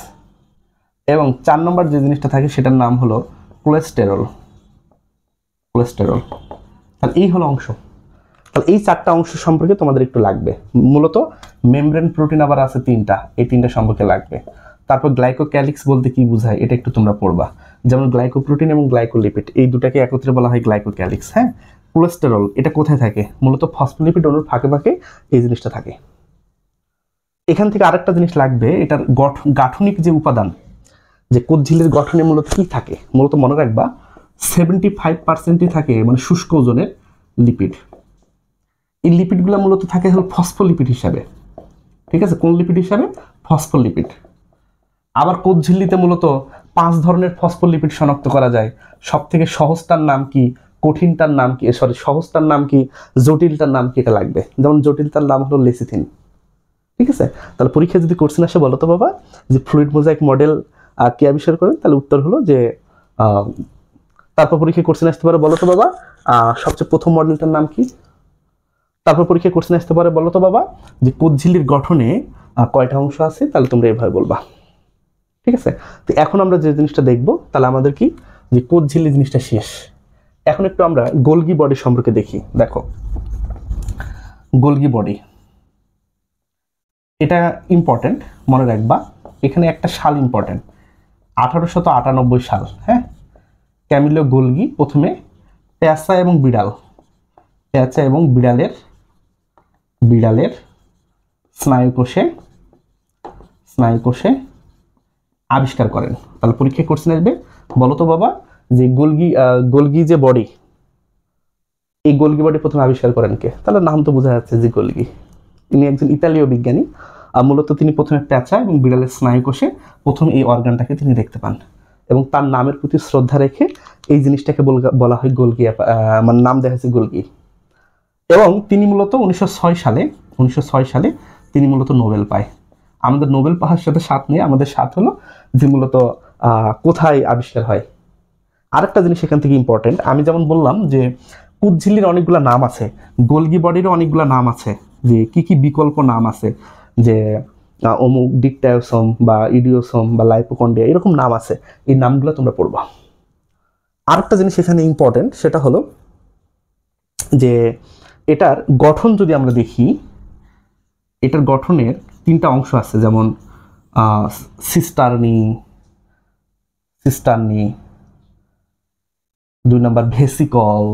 এবং 4 নম্বর যে জিনিসটা থাকে সেটার নাম হলো কোলেস্টেরল, কোলেস্টেরল। তাহলে এই হলো অংশ। তাহলে এই 4টা অংশ সম্পর্কে তোমাদের একটু লাগবে। মূলত মেমব্রেন প্রোটিন আবার আছে 3টা, এই 3টা সম্পর্কে লাগবে। তারপর গ্লাইকোক্যালিক্স বলতে কি বোঝায় এটা একটু তোমরা পড়বা। যেমন গ্লাইকোপ্রোটিন এবং গ্লাইকোলিপিড এই দুটাকে একত্রে বলা হয় গ্লাইকোক্যালিক্স। হ্যাঁ, কোলেস্টেরল এটা কোথায় থাকে, মূলত ফসফোলিপিড অণুর ফাঁকে ফাঁকে এই জিনিসটা থাকে। এখান থেকে আরেকটা জিনিস লাগবে, এটার গাঠনিক যে উপাদান, যে কোচঝিল্লির গঠনে মূলত কি থাকে, মূলত মনে রাখবা 75%ই থাকে মানে শুষ্ক ওজনের লিপিড। এই লিপিডগুলো মূলত থাকে হলো ফসফোলিপিড হিসাবে, ঠিক আছে। কোন লিপিড হিসাবে, ফসফোলিপিড। আবার কোচঝিল্লিতে মূলত 5 ধরনের ফসফোলিপিড শনাক্ত করা যায়। সব থেকে সহজটার নাম কি, কঠিনটার নাম কি, সরি সহজটার নাম কি, জটিলটার নাম কি, এটা লাগবে। যেমন জটিলটার নাম হলো লেসিথিন, ঠিক আছে। তাহলে পরীক্ষা যদি কোশ্চেন আসে, বলো তো বাবা যে ফ্লুইড মোজাইক মডেল কে আবিষ্কার করেন, তাহলে উত্তর হলো যে তারপর পরীক্ষায় কোশ্চেন আসতে পারে, বলো তো বাবা সবচেয়ে প্রথম মডেলটার নাম কি। তারপর পরীক্ষায় কোশ্চেন আসতে পারে, বলো তো বাবা যে কোচঝিল্লির গঠনে কয়টা অংশ আছে, তাহলে তোমরা এভাবে বলবা, ঠিক আছে। তো এখন আমরা যে জিনিসটা দেখবো, তাহলে আমাদের কি, যে কোচঝিল্লি জিনিসটা শেষ। এখন একটু আমরা গোলগি বডি সম্পর্কে দেখি। দেখো গোলগি বডি, এটা ইম্পর্টেন্ট, মনে রাখবা। এখানে একটা সাল ইম্পর্টেন্ট, 1898 সাল। হ্যাঁ, ক্যামিলো গোলগি প্রথমে পেঁচা এবং বিড়াল, পেঁচা এবং বিড়ালের স্নায়ুকোষে আবিষ্কার করেন। তাহলে পরীক্ষায় কোশ্চেন আসবে, বলো তো বাবা যে গোলগি যে বডি, এই গোলগি বডি প্রথমে আবিষ্কার করেন কে। তাহলে নাম তো বোঝা যাচ্ছে যে গোলগি, ইনি একজন ইতালীয় বিজ্ঞানী। মূলত তিনি প্রথমে পেঁচা এবং বিড়ালের স্নায়ুকোষে প্রথম এই অর্গানটাকে তিনি দেখতে পান, এবং তার নামের প্রতি শ্রদ্ধা রেখে এই জিনিসটাকে বলা হয় গোলগি, মানে নাম দেখা হয়েছে গোলগি। এবং তিনি মূলত 1906 সালে তিনি মূলত নোবেল পায়। আমাদের নোবেল পাওয়ার সাথে সাথ নেই, আমাদের সাথ হলো যে মূলত কোথায় আবিষ্কার হয়। আরেকটা জিনিস এখান থেকে ইম্পর্টেন্ট, আমি যেমন বললাম যে কোচঝিল্লির অনেকগুলো নাম আছে, গোলগি বডিরও অনেকগুলো নাম আছে, যে কি কি বিকল্প নাম আছে, যে অমুক ডিকটায়োসোম বা ইডিওসোম বা লাইপোকন্ডিয়া, এরকম নাম আছে। এই নামগুলো তোমরা পড়বা। আরেকটা জিনিস এখানে ইম্পর্টেন্ট, সেটা হলো যে এটার গঠন যদি আমরা দেখি, এটার গঠনের 3টা অংশ আছে, যেমন সিস্টার্নি, 2 নম্বর ভেসিকল,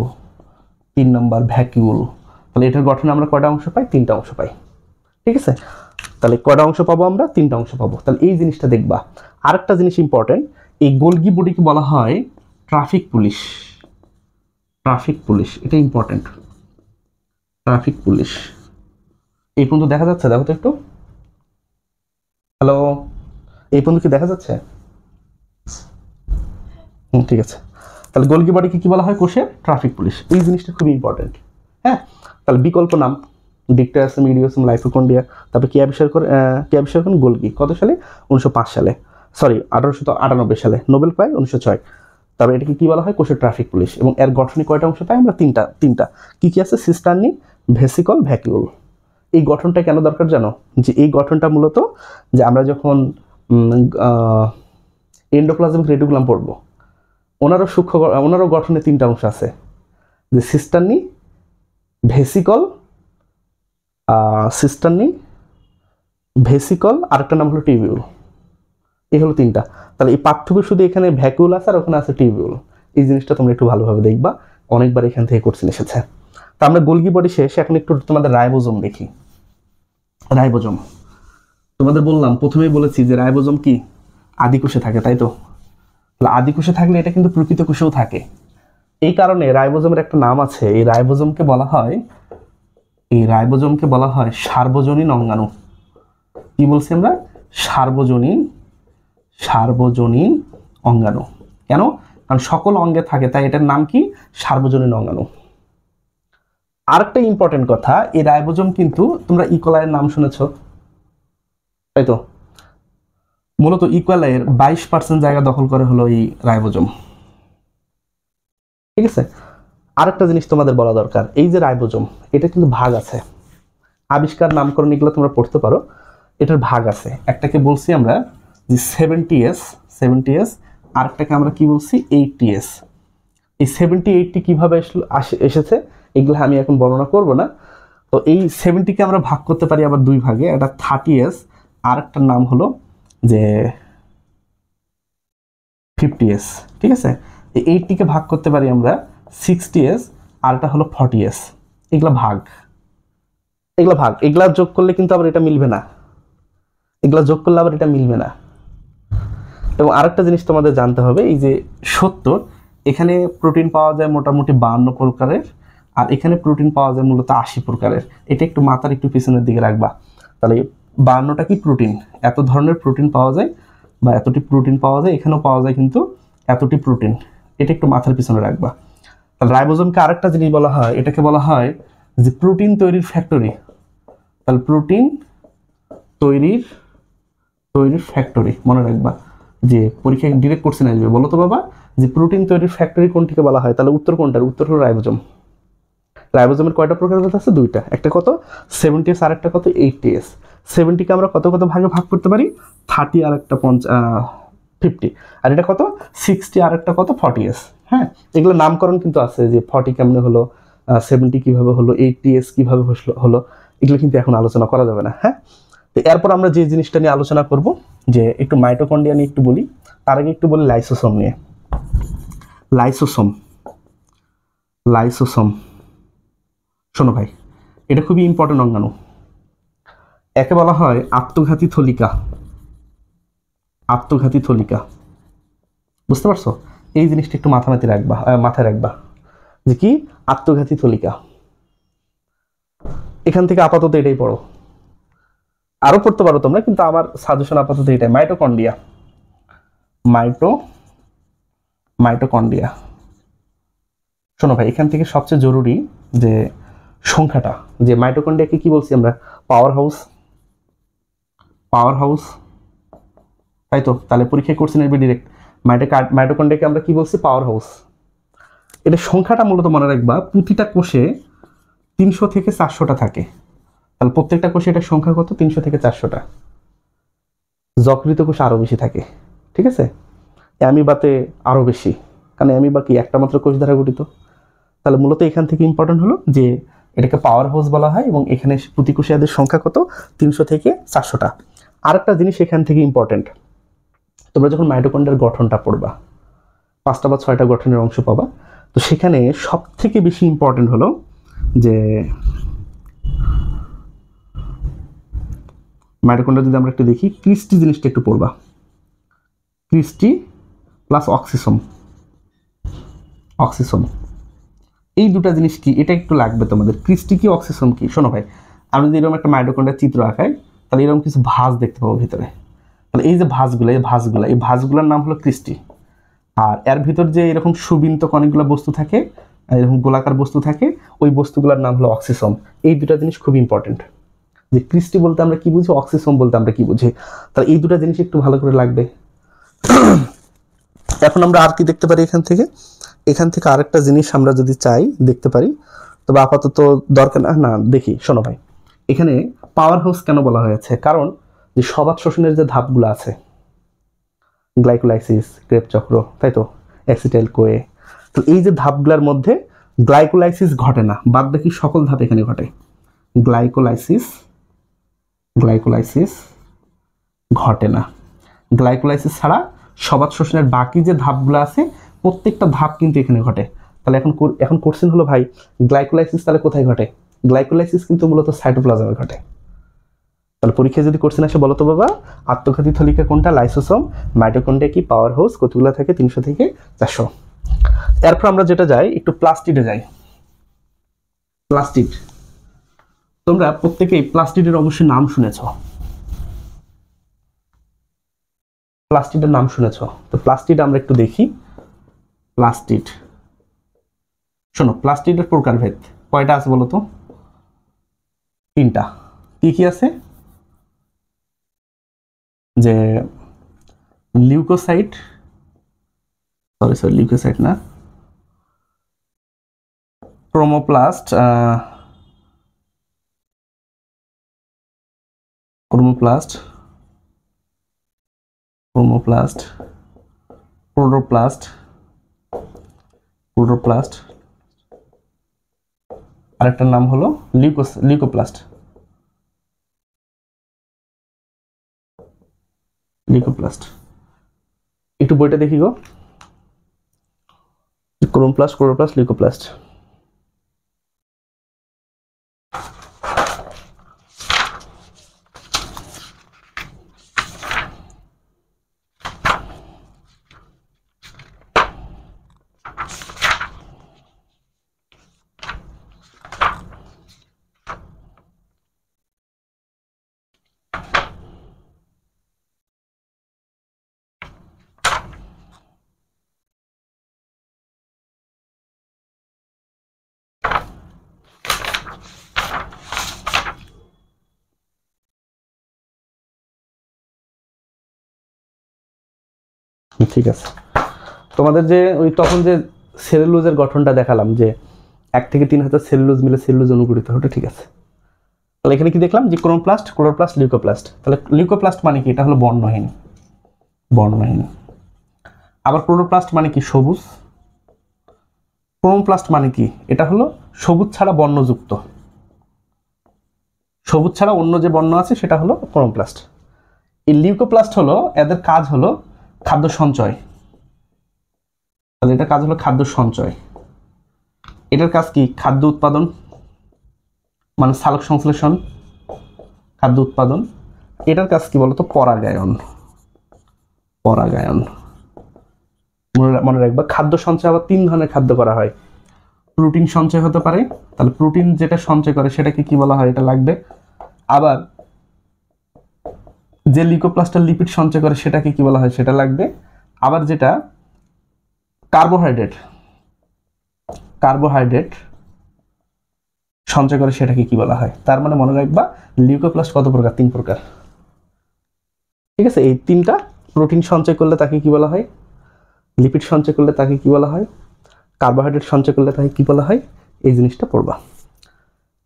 3 নম্বর ভ্যাকিউল। তাহলে এটার গঠনে আমরা কয়টা অংশ পাই, 3টা অংশ পাই, ঠিক আছে। তাহলে কয়টা অংশ পাবো আমরা, 3টা অংশ পাবো। তাহলে এই জিনিসটা দেখবা। আরেকটা জিনিস ইম্পর্টেন্ট, এই গোলগি বডিকে বলা হয় ট্রাফিক পুলিশ, ট্রাফিক পুলিশ, এটা ইম্পর্টেন্ট, ট্রাফিক পুলিশ। এই পর্যন্ত দেখা যাচ্ছে, দেখো তো একটু, হ্যালো, এই পর্যন্ত কি দেখা যাচ্ছে? ঠিক আছে। তাহলে গোলগি বডিকে কি বলা হয়, কোষের ট্রাফিক পুলিশ। এই জিনিসটা খুবই ইম্পর্টেন্ট। হ্যাঁ, তাহলে বিকল্প নাম ডিকটায়োসোম, ইডিওসোম, লাইপোকন্ডিয়া। তারপর কে আবিষ্কার করেন, গোলগি। কত সালে, 1905 সালে, সরি 1898 সালে। নোবেল পায় 1906। তবে এটাকে কি বলা হয়, কোষের ট্রাফিক পুলিশ। এবং এর গঠনে কয়টা অংশ পাই আমরা? তিনটা। কি কি আছে? সিস্টার্নি, ভেসিকল, ভ্যাকিউল। এই গঠনটা কেন দরকার জানো? যে এই গঠনটা মূলত যে আমরা যখন এন্ডোপ্লাজমিক রেটিকুলাম পড়বো, ওনারও গঠনে তিনটা অংশ আছে, যে সিস্টার্নি, ভেসিকল, আরেকটা নাম হলো টিউবিউল। এই হলো তিনটা। তাহলে এই পার্থক্য শুধু এখানে ভ্যাকুয়াল আছে আর ওখানে আছে টিউবিউল। এই জিনিসটা তোমরা একটু ভালোভাবে দেখবা, অনেকবার এখান থেকে কোশ্চেন এসেছে। তা আমরা গোলগি বডি শেষ, এখন একটু তোমাদের রাইবোজোম দেখি। রাইবোজোম তোমাদের বললাম, প্রথমেই বলেছি যে রাইবোজোম কি আদিকোষে থাকে, তাই তো? তাহলে আদিকোষে থাকলে এটা কিন্তু প্রকৃত কোষেও থাকে। এই কারণে রাইবোজোমের একটা নাম আছে, এই রাইবোজোমকে বলা হয় সার্বজনীন অঙ্গাণু। কি বলছি আমরা? সার্বজনীন অঙ্গাণু। কেন? কারণ সকল অঙ্গে থাকে, তাই এটার নাম কি? সার্বজনীন অঙ্গাণু। আরেকটা ইম্পর্টেন্ট কথা, এই রাইবোজোম কিন্তু তোমরা ইকোলাইয়ের নাম শুনেছো, তাই তো? মূলত ইকোলাইয়ের 22% জায়গা দখল করে হলো এই রাইবোজোম। ঠিক আছে। আরেকটা জিনিস তোমাদের বলা দরকার, এই যে রাইবোজোম, এটা কিন্তু ভাগ আছে। আবিষ্কার, নামকরণ এগুলো তোমরা পড়তে পারো। এটার ভাগ আছে। একটাকে বলছি আমরা যে 70S, আরেকটাকে আমরা কি বলছি? 80S। এই 70-80 কিভাবে এসেছে এগুলো আমি এখন বর্ণনা করব না। তো এই 70কে আমরা ভাগ করতে পারি আবার দুই ভাগে, একটা 30S, আরেকটার নাম হলো যে 50S। ঠিক আছে। এই 80কে ভাগ করতে পারি আমরা 60S, আর এটা হলো 40S। এগুলা ভাগ, এগুলা যোগ করলে কিন্তু আবার এটা মিলবে না, এবং আরেকটা জিনিস তোমাদের জানতে হবে, এই যে 70, এখানে প্রোটিন পাওয়া যায় মোটামুটি 52 প্রকারের, আর এখানে প্রোটিন পাওয়া যায় মূলত 80 প্রকারের। এটা একটু মাথার একটু পিছনের দিকে রাখবা। তাহলে 52টা কি প্রোটিন, এত ধরনের প্রোটিন পাওয়া যায় বা এতটি প্রোটিন পাওয়া যায়, এখানেও পাওয়া যায় কিন্তু এতটি প্রোটিন। এটা একটু মাথার পিছনে রাখবা। তাহলে রাইবোজোমকে আরেকটা জিনিস বলা হয়, এটাকে বলা হয় যে প্রোটিন তৈরির ফ্যাক্টরি। তাহলে প্রোটিন তৈরির ফ্যাক্টরি মনে রাখবা, যে পরীক্ষায় ডিরেক্ট কোশ্চেন আসবে, বলো তো বাবা যে প্রোটিন তৈরির ফ্যাক্টরি কোনটিকে বলা হয়? তাহলে উত্তর কোনটার? উত্তর হলো রাইবোজোম। রাইবোজোমের কয়টা প্রকারভেদ আছে? দুইটা। একটা কত? 70S, আর একটা কত? 80S। 70কে আমরা কত ভাগে ভাগ করতে পারি? 30, আর একটা 50, আর এটা কত? 60, আর একটা কত? 40S। হ্যাঁ, এগুলো নামকরণ কিন্তু আছে, যে 40 কেমনে হলো, 70 কিভাবে হলো, 80S কিভাবে হলো, এগুলো কিন্তু এখন আলোচনা করা যাবে না। হ্যাঁ, তো এরপর আমরা যে জিনিসটা নিয়ে আলোচনা করব, যে একটু মাইটোকন্ড্রিয়া নিয়ে একটু বলি, তার আগে একটু বলি লাইসোসোম নিয়ে। লাইসোসোম শোনো ভাই, এটা খুবই ইম্পর্টেন্ট অঙ্গাণু। একে বলা হয় আত্মঘাতী থলিকা। বুঝতে পারছো? এই জিনিসটা একটু মাথায় রাখবা যে কি? আত্মঘাতী থলিকা। এখান থেকে আপাতত এটাই পড়ো, আরো পড়তে পারো তোমরা, কিন্তু আমার সাজেশন আপাতত এটাই। মাইটোকন্ড্রিয়া। শোনো ভাই, এখান থেকে সবচেয়ে জরুরি যে সংখ্যাটা, যে মাইটোকন্ড্রিয়াকে কি বলছি আমরা? পাওয়ার হাউস, তাই তো? তাহলে পরীক্ষায় কোশ্চেন আসবে ডিরেক্ট, মাইটোকন্ড্রিয়াকে আমরা কি বলছি? Power house. এটা সংখ্যাটা মূলত মনে রাখবা, প্রতিটা কোষে 300 থেকে 400টা থাকে। তাহলে প্রত্যেকটা কোষে এটা সংখ্যা কত? 300 থেকে 400টা। যকৃত কোষ আরো বেশি থাকে। ঠিক আছে। অ্যামিবাতে আরো বেশি, কারণ অ্যামিবা কি একটা মাত্র কোষ দ্বারা গঠিত। তাহলে মূলত এখান থেকে ইম্পর্টেন্ট হলো যে এটাকে পাওয়ার হাউস বলা হয়, এবং এখানে প্রতি কোষে এদের সংখ্যা কত? 300 থেকে 400টা। আরেকটা জিনিস এখান থেকে ইম্পর্টেন্ট, তোমরা যখন মাইটোকন্ড্রিয়ার গঠনটা পড়বা, 5টা বা 6টা গঠনের অংশ পাবা, তো সেখানে সব থেকে বেশি ইম্পর্টেন্ট হলো যে মাইটোকন্ড্রিয়া যদি আমরা একটু দেখি, ক্রিস্টি জিনিসটা একটু পড়বা। ক্রিস্টি প্লাস অক্সিসোম, এই দুটা জিনিস কি, এটা একটু লাগবে তোমাদের। ক্রিস্টি কি, অক্সিসোম কি? শোনো ভাই, আমি যদি এরকম একটা মাইটোকন্ড্রিয়ার চিত্র আঁকাই, তাহলে এরকম কিছু ভাঁজ দেখতে পাবো ভিতরে। তাহলে এই যে ভাঁজগুলোর নাম হলো ক্রিস্টি। আর এর ভিতর যে এরকম সুবিন্ত অনেকগুলো বস্তু থাকে, এরকম গোলাকার বস্তু থাকে, ওই বস্তুগুলোর নাম হলো অক্সিসোম। এই দুটা জিনিস খুব ইম্পর্টেন্ট, যে ক্রিস্টি বলতে আমরা কি বুঝি, অক্সিসোম বলতে আমরা কি বুঝি। তাহলে এই দুটা জিনিস একটু ভালো করে লাগবে। এখন আমরা আর কি দেখতে পারি এখান থেকে আরেকটা জিনিস আমরা যদি চাই দেখতে পারি, তবে আপাতত দরকার না। দেখি শোনো ভাই, এখানে পাওয়ার হাউস কেন বলা হয়েছে? কারণ যে সবাত শোষণের যে ধাপগুলো আছে, গ্লাইকোলাইসিস, ক্রেব চক্র, তাই তো, অ্যাসিটাইল কোয়ে, তো এই যে ধাপগুলোর মধ্যে গ্লাইকোলাইসিস ঘটে না, বাদ বাকি সকল ধাপ এখানে ঘটে। গ্লাইকোলাইসিস ঘটে না। গ্লাইকোলাইসিস ছাড়া সবাত শোষণের বাকি যে ধাপগুলো আছে প্রত্যেকটা ধাপ কিন্তু এখানে ঘটে। তাহলে এখন কোশ্চেন হলো ভাই, গ্লাইকোলাইসিস তাহলে কোথায় ঘটে? গ্লাইকোলাইসিস কিন্তু মূলত সাইটোপ্লাজমে ঘটে। তাহলে পরীক্ষায় যদি কোশ্চেন আসে, বলো তো বাবা, আত্মঘাতী থলিকা কোনটা? লাইসোসোম। মাইটোকন্ড্রিয়া কি? Power house. কতগুলো থাকে? 300 থেকে 400। এরপর আমরা যেটা যাই, একটু প্লাস্টিডে যাই। প্লাস্টিড, তোমরা প্রত্যেকেই প্লাস্টিডের অবশ্যই নাম শুনেছ, প্লাস্টিডের নাম শুনেছ। তো প্লাস্টিড আমরা একটু দেখি। প্লাস্টিড, শোনো, প্লাস্টিডের প্রকারভেদ কয়টা আছে বলো তো? 3টা। কি কি আছে? যে লিউকোসাইট, লিউকোসাইট না, ক্রোমোপ্লাস্ট, ক্রোমোপ্লাস্ট, ক্লোরোপ্লাস্ট, আরেকটার নাম হলো লিউকোপ্লাস্ট। একটু বইটা দেখি গো। Chromoplast, chloroplast, leucoplast. ঠিক আছে, তোমাদের যে ওই তখন যে সেলুলোজের গঠনটা দেখালাম, যে 1 থেকে 3 হাজার সেলুলোজ মিলে সেলুলোজ অনুগঠিত, ওটা ঠিক আছে। তাহলে এখানে কি দেখলাম? যে ক্রোমোপ্লাস্ট, ক্লোরোপ্লাস্ট, লিউকোপ্লাস্ট। তাহলে লিউকোপ্লাস্ট মানে কি? এটা হলো বর্ণহীন। আবার ক্লোরোপ্লাস্ট মানে কি? সবুজ। ক্রোমোপ্লাস্ট মানে কি? এটা হলো সবুজ ছাড়া বর্ণযুক্ত, সবুজ ছাড়া অন্য যে বর্ণ আছে সেটা হলো ক্রোমোপ্লাস্ট। এই লিউকোপ্লাস্ট হলো, এদের কাজ হলো খাদ্য সঞ্চয়। তাহলে এটার কাজ হলো খাদ্য সঞ্চয়। এটার কাজ কি? খাদ্য উৎপাদন, মানে সালোক সংশ্লেষণ, খাদ্য উৎপাদন। এটার কাজ কি বলতো? পরাগায়ন। মনে রাখবা, খাদ্য সঞ্চয় আবার 3 ধরনের খাদ্য করা হয়। প্রোটিন সঞ্চয় হতে পারে, তাহলে প্রোটিন যেটা সঞ্চয় করে সেটাকে কি বলা হয়? এটা লাগবে। আবার যে লিউকোপ্লাস্টের লিপিড সঞ্চয় করে সেটাকে কি বলা হয়? সেটা লাগবে। আবার যেটা কার্বোহাইড্রেট সঞ্চয় করে সেটাকে কি বলা হয়? তার মানে মনে রাখবা, লিউকোপ্লাস্ট কত প্রকার? 3 প্রকার। ঠিক আছে, এই 3টা। প্রোটিন সঞ্চয় করলে তাকে কি বলা হয়? লিপিড সঞ্চয় করলে তাকে কি বলা হয়? কার্বোহাইড্রেট সঞ্চয় করলে তাকে কি বলা হয়? এই জিনিসটা পড়বা।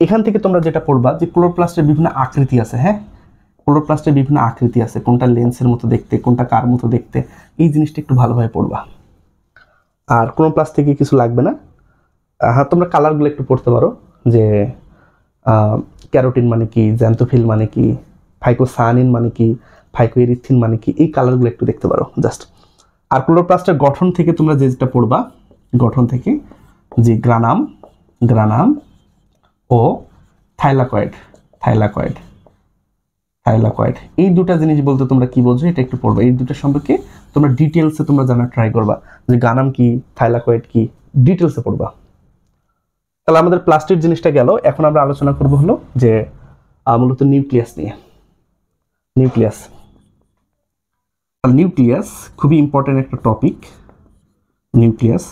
এখান থেকে তোমরা যেটা পড়বা, যে ক্লোরোপ্লাস্টের বিভিন্ন আকৃতি আছে। হ্যাঁ, ক্লোরোপ্লাস্টের বিভিন্ন আকৃতি আছে, কোনটা লেন্সের মতো দেখতে, কোনটা কার মতো দেখতে, এই জিনিসটা একটু ভালোভাবে পড়বা। আর ক্লোরোপ্লাস্ট থেকে কিছু লাগবে না। হ্যাঁ, তোমরা কালারগুলো একটু পড়তে পারো, যে ক্যারোটিন মানে কি, জ্যান্থোফিল মানে কি, ফাইকোসায়ানিন মানে কি, ফাইকোএরিথ্রিন মানে কি, এই কালারগুলো একটু দেখতে পারো জাস্ট। আর ক্লোরোপ্লাস্টের গঠন থেকে তোমরা যেটা পড়বা, গঠন থেকে যে গ্রানাম ও থাইলাকয়েড, এই দুটা জিনিস বলতে তোমরা কি বোঝো এটা একটু পড়বা। এই দুটো সম্পর্কে তোমরা ডিটেলসে তোমরা জানার ট্রাই করবা, যে গ্রানাম কি, থাইলাকয়েড কি, ডিটেলসে পড়বা। তাহলে আমাদের প্লাস্টিড জিনিসটা গেল। এখন আমরা আলোচনা করব হলো যে মূলত নিউক্লিয়াস নিয়ে। নিউক্লিয়াস খুবই ইম্পর্টেন্ট একটা টপিক। নিউক্লিয়াস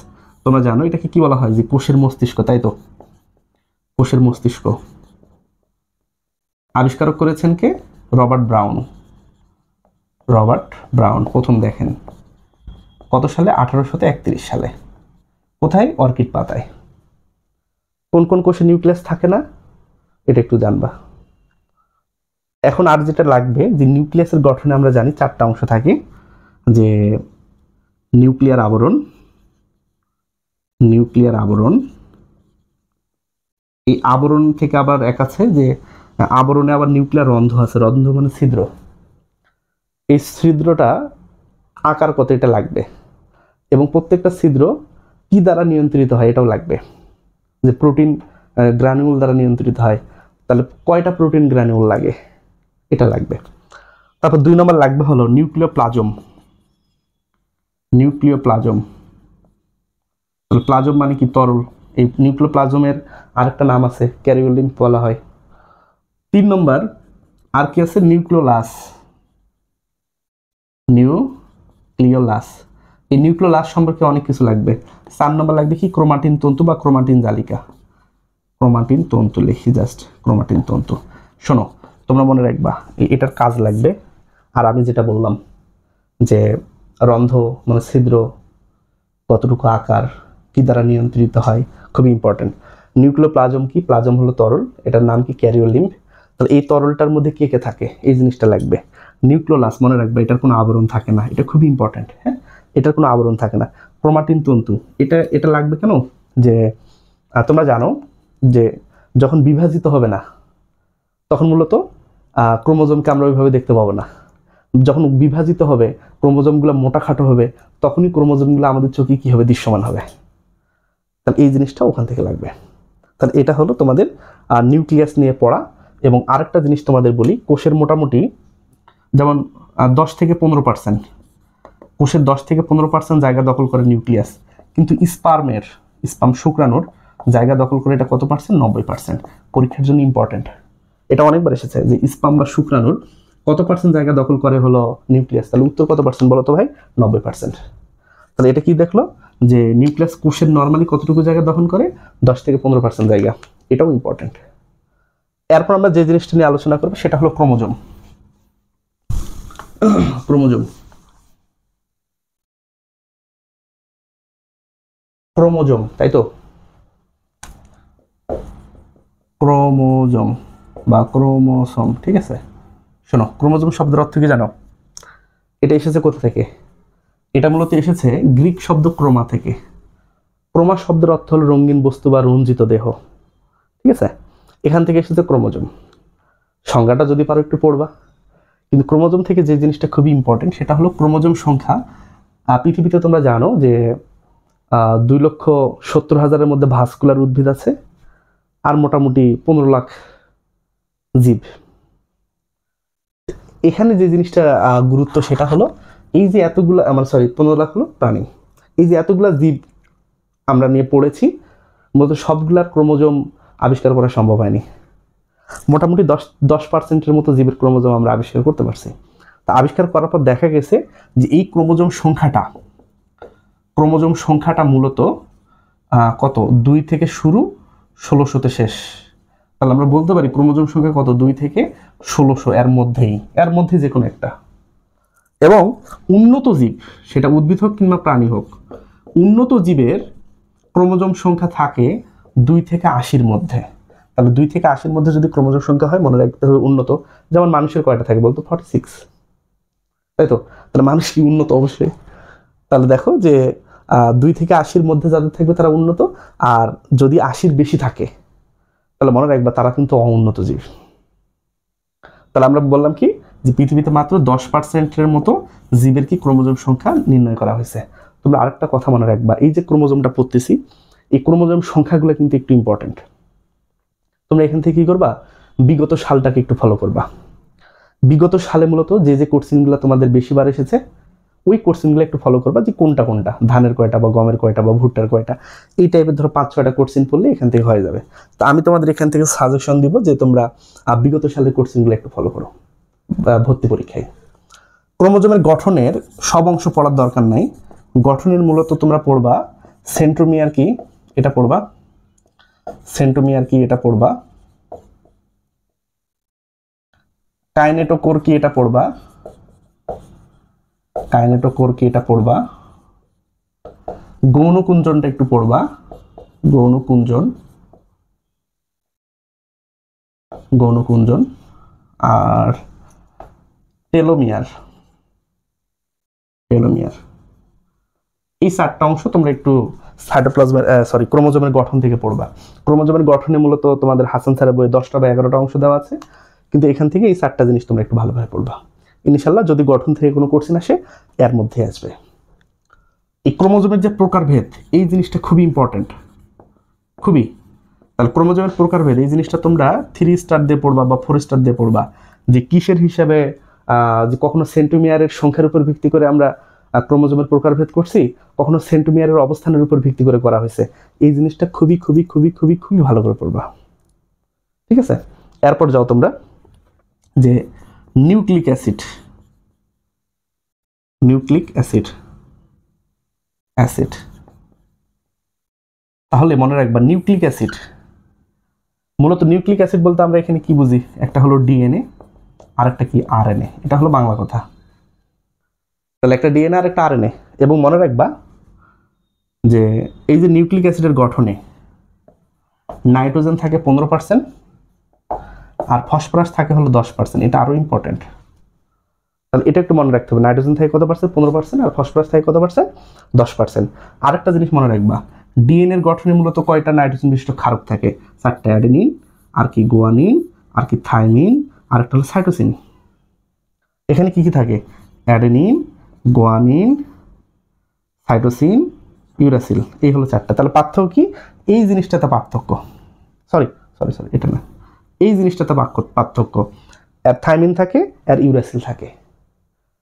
তোমরা জানো এটাকে কি বলা হয়? যে কোষের মস্তিষ্ক, তাই তো? কোষের মস্তিষ্ক আবিষ্কারক করেছেন কে? রবার্ট ব্রাউন প্রথম দেখেন কত সালে? 1831 সালে। কোথায়? অর্কিড পাতায়। কোন কোন কোষে নিউক্লিয়াস থাকে না এটা একটু জানবা। এখন আর যেটা লাগবে, যে নিউক্লিয়াসের গঠনে আমরা জানি 4টা অংশ থাকে, যে নিউক্লিয়ার আবরণ, নিউক্লিয়ার আবরণ, এই আবরণ থেকে আবার এক আছে যে আবরণে আবার নিউক্লিয়ার রন্ধ্র আছে, রন্ধ্র মানে ছিদ্র। এই ছিদ্রটা আকার কত এটা লাগবে, এবং প্রত্যেকটা ছিদ্র কি দ্বারা নিয়ন্ত্রিত হয় এটাও লাগবে, যে প্রোটিন গ্রানুল দ্বারা নিয়ন্ত্রিত হয়, তাহলে কয়টা প্রোটিন গ্রানুল লাগে এটা লাগবে। তারপর 2 নম্বর লাগবে হলো নিউক্লিওপ্লাজম। নিউক্লিওপ্লাজম, তাহলে প্লাজম মানে কি? তরল। এই নিউক্লিওপ্লাজমের আরেকটা নাম আছে ক্যারিওলিম্ফ বলা হয়। 3 নম্বর আর কি আছে? নিউক্লিওলাস। নিউক্লিওলাস, এই নিউক্লিওলাস সম্পর্কে অনেক কিছু লাগবে। 4 নম্বর লাগবে কি? ক্রোমাটিন তন্তু বা ক্রোমাটিন জালিকা। ক্রোমাটিন তন্তু লিখি জাস্ট, ক্রোমাটিন তন্তু। শোনো, তোমরা মনে রাখবা এটার কাজ লাগবে। আর আমি যেটা বললাম যে রন্ধ্র মানে ছিদ্র, কতটুকু আকার, কি দ্বারা নিয়ন্ত্রিত হয়, খুবই ইম্পর্টেন্ট। নিউক্লিওপ্লাজম কি? প্লাজম হলো তরল, এটার নাম কি? ক্যারিওলিম্ফ। তাহলে এই তরলটার মধ্যে কে কে থাকে এই জিনিসটা লাগবে। নিউক্লিওলাস মনে রাখবে, এটার কোনো আবরণ থাকে না, এটা খুবই ইম্পর্টেন্ট। হ্যাঁ, এটার কোনো আবরণ থাকে না। ক্রোমাটিন তন্তু, এটা লাগবে কেন? যে তোমরা জানো যে যখন বিভাজিত হবে না তখন মূলত ক্রোমোজোমকে আমরা ওইভাবে দেখতে পাবো না। যখন বিভাজিত হবে, ক্রোমোজোমগুলো মোটা খাটো হবে, তখনই ক্রোমোজোমগুলো আমাদের চোখে কি হবে? দৃশ্যমান হবে। তাহলে এই জিনিসটা ওখান থেকে লাগবে। তাহলে এটা হলো তোমাদের নিউক্লিয়াস নিয়ে পড়া। এবং আরেকটা জিনিস তোমাদের বলি, কোষের মোটামুটি যেমন 10 থেকে 15%, কোষের 10 থেকে 15% জায়গা দখল করে নিউক্লিয়াস, কিন্তু স্পার্ম শুক্রাণুর জায়গা দখল করে এটা কত পার্সেন্ট? 90%। পরীক্ষার জন্য ইম্পর্টেন্ট, এটা অনেকবার এসেছে যে স্পার্ম বা শুক্রাণুর কত পার্সেন্ট জায়গা দখল করে হলো নিউক্লিয়াস। তাহলে উত্তর কত পার্সেন্ট বলো তো ভাই? 90%। তাহলে এটা কি দেখলো যে নিউক্লিয়াস কোষের নর্মালি কতটুকু জায়গা দখল করে? 10 থেকে 15% জায়গা, এটাও ইম্পর্টেন্ট। এরপর আমরা যে জিনিসটা নিয়ে আলোচনা করবো সেটা হলো ক্রোমোজোম। ক্রোমোজোম, ক্রোমোজোম, তাই তো? ক্রোমোজোম বা ক্রোমোসোম, ঠিক আছে। শোনো, ক্রোমোজোম শব্দের অর্থ কি জানো? এটা এসেছে কোথা থেকে? এটা মূলত এসেছে গ্রিক শব্দ ক্রোমা থেকে। ক্রোমা শব্দের অর্থ হলো রঙিন বস্তু বা রঞ্জিত দেহ, ঠিক আছে। এখান থেকে এসেছে ক্রোমোজোম। সংজ্ঞাটা যদি পারো একটু পড়বা। কিন্তু ক্রোমোজোম থেকে যে জিনিসটা খুবই ইম্পর্টেন্ট সেটা হলো ক্রোমোজোম সংখ্যা। পৃথিবীতে তোমরা জানো যে 2,70,000-এর মধ্যে ভাস্কুলার উদ্ভিদ আছে, আর মোটামুটি 15 লাখ জীব। এখানে যে জিনিসটা গুরুত্ব সেটা হলো এই যে এতগুলো, 15 লাখ হলো প্রাণী, এই যে এতগুলা জীব আমরা নিয়ে পড়েছি, মূলত সবগুলার ক্রোমোজোম আবিষ্কার করা সম্ভব হয়নি। মোটামুটি 10% মতো জীবের ক্রোমোজোম আমরা আবিষ্কার করতে পারছি। তা আবিষ্কার করার পর দেখা গেছে যে এই ক্রোমোজোম সংখ্যাটা মূলত কত? 2 থেকে শুরু, 1600-তে শেষ। তাহলে আমরা বলতে পারি ক্রোমোজোম সংখ্যা কত? 2 থেকে 1600, এর মধ্যে যে কোনো একটা। এবং উন্নত জীব, সেটা উদ্ভিদ হোক কিংবা প্রাণী হোক, উন্নত জীবের ক্রোমোজোম সংখ্যা থাকে 2 থেকে 80-র মধ্যে। তাহলে 2 থেকে 80-র মধ্যে যদি ক্রোমোজোম সংখ্যা হয়, মনে রাখতে হবে উন্নত। যেমন মানুষের কয়টা থাকে বলতো? 46, তাই তো? তাহলে মানুষ কি উন্নত? অবশ্যই। তাহলে দেখো যে 2 থেকে 80-র মধ্যে যাদের থাকবে তারা উন্নত, আর যদি 80-র বেশি থাকে তাহলে মনে রাখবা তারা কিন্তু অউন্নত জীব। তাহলে আমরা বললাম কি যে পৃথিবীতে মাত্র 10%-এর মতো জীবের কি ক্রোমোজোম সংখ্যা নির্ণয় করা হয়েছে। তোমরা আরেকটা কথা মনে রাখবা, এই যে ক্রোমোজোমটা পড়তেছি, এই ক্রোমোজোম সংখ্যাগুলো কিন্তু একটু ইম্পর্টেন্ট। তোমরা এখান থেকে কি করবা? বিগত সালটাকে একটু ফলো করবা। বিগত সালে মূলত যে কোশ্চেনগুলো তোমাদের বেশিবার এসেছে, ওই কোশ্চেনগুলো একটু ফলো করবা, যে কোনটা ধানের কয়টা বা গমের কয়টা বা ভুট্টার কয়টা, এই টাইপের ধরো 5-6টা কোশ্চেন পড়লে এখান থেকে হয়ে যাবে। তো আমি তোমাদের এখান থেকে সাজেশন দিব যে তোমরা বিগত সালের কোশ্চেনগুলো একটু ফলো করো ভর্তি পরীক্ষায়। ক্রোমোজোমের গঠনের সব অংশ পড়ার দরকার নাই। গঠনের মূলত তোমরা পড়বা সেন্ট্রোমিয়ার কি, এটা পড়বা। সেন্ট্রোমিয়ার কি, এটা পড়বা। কাইনেটোকোর কি, এটা পড়বা। কাইনেটোকোর কি, এটা পড়বা। গৌণকুঞ্জনটা একটু পড়বা, গৌণকুঞ্জন, গৌণকুঞ্জন, আর টেলোমিয়ার, টেলোমিয়ার। এই 4টা অংশ তোমরা একটু সাইটোপ্লাজমের ক্রোমোজোমের গঠন থেকে পড়বা। ক্রোমোজোমের গঠনে মূলত তোমাদের হাসান স্যারের বইয়ে 10টা বা 11টা অংশ দেওয়া আছে, কিন্তু এখান থেকে এই 4টা জিনিস তোমরা একটু ভালোভাবে পড়বা। ইনশাল্লাহ যদি গঠন থেকে কোনো কোশ্চেন আসে এর মধ্যে আসবে। এই ক্রোমোজোমের যে প্রকারভেদ, এই জিনিসটা খুবই ইম্পর্টেন্ট, খুবই। তাহলে ক্রোমোজোমের প্রকারভেদ এই জিনিসটা তোমরা 3 স্টার দিয়ে পড়বা বা 4 স্টার দিয়ে পড়বা, যে কিসের হিসাবে, যে কখনো সেন্টোমিয়ারের সংখ্যার উপর ভিত্তি করে আমরা ক্রোমোজোমের প্রকারভেদ করছি, কখনো সেন্টোমিয়ারের অবস্থানের উপর ভিত্তি করে করা হয়েছে। এই জিনিসটা খুবই খুবই খুবই খুবই খুবই ভালো করে পড়বা, ঠিক আছে। এরপর যাও তোমরা যে nucleic acid, nucleic acid, acid. তাহলে মনে রাখবা নিউক্লিক অ্যাসিড, মূলত নিউক্লিক অ্যাসিড বলতে আমরা এখানে কি বুঝি, একটা হলো ডিএনএ আর একটা কি আরএনএ, এটা হলো বাংলা কথা। তাহলে একটা ডিএনএ আর একটা আরএনএ। এবং মনে রাখবা যে এই যে নিউক্লিক অ্যাসিডের গঠনে নাইট্রোজেন থাকে 15% আর ফসফরাস থাকে হলো 10%, এটা আরো ইম্পর্টেন্ট। তাহলে এটা একটু মনে রাখতে হবে, নাইট্রোজেন থাকে কত পার্সেন্ট, 15%, আর ফসফরাস থাকে কত পার্সেন্ট, 10%। আরেকটা জিনিস মনে রাখবা, ডিএনএর গঠনে মূলত কয়টা নাইট্রোজেন বিশিষ্ট ক্ষারক থাকে, 4টা, অ্যাডেনিন, আর কি গুয়ানিন, আর কি থাইমিন, আর একটা হলো সাইটোসিন। এখানে কি কি থাকে, অ্যাডেনিন, গুয়ানিন, সাইটোসিন, ইউরাসিল, এই হলো 4টা। তাহলে পার্থক্য কি, এই জিনিসটাতে পার্থক্য, সরি সরি সরি এটা না, এই জিনিসটাতে পার্থক্য, আর থাইমিন থাকে আর ইউরাসিল থাকে।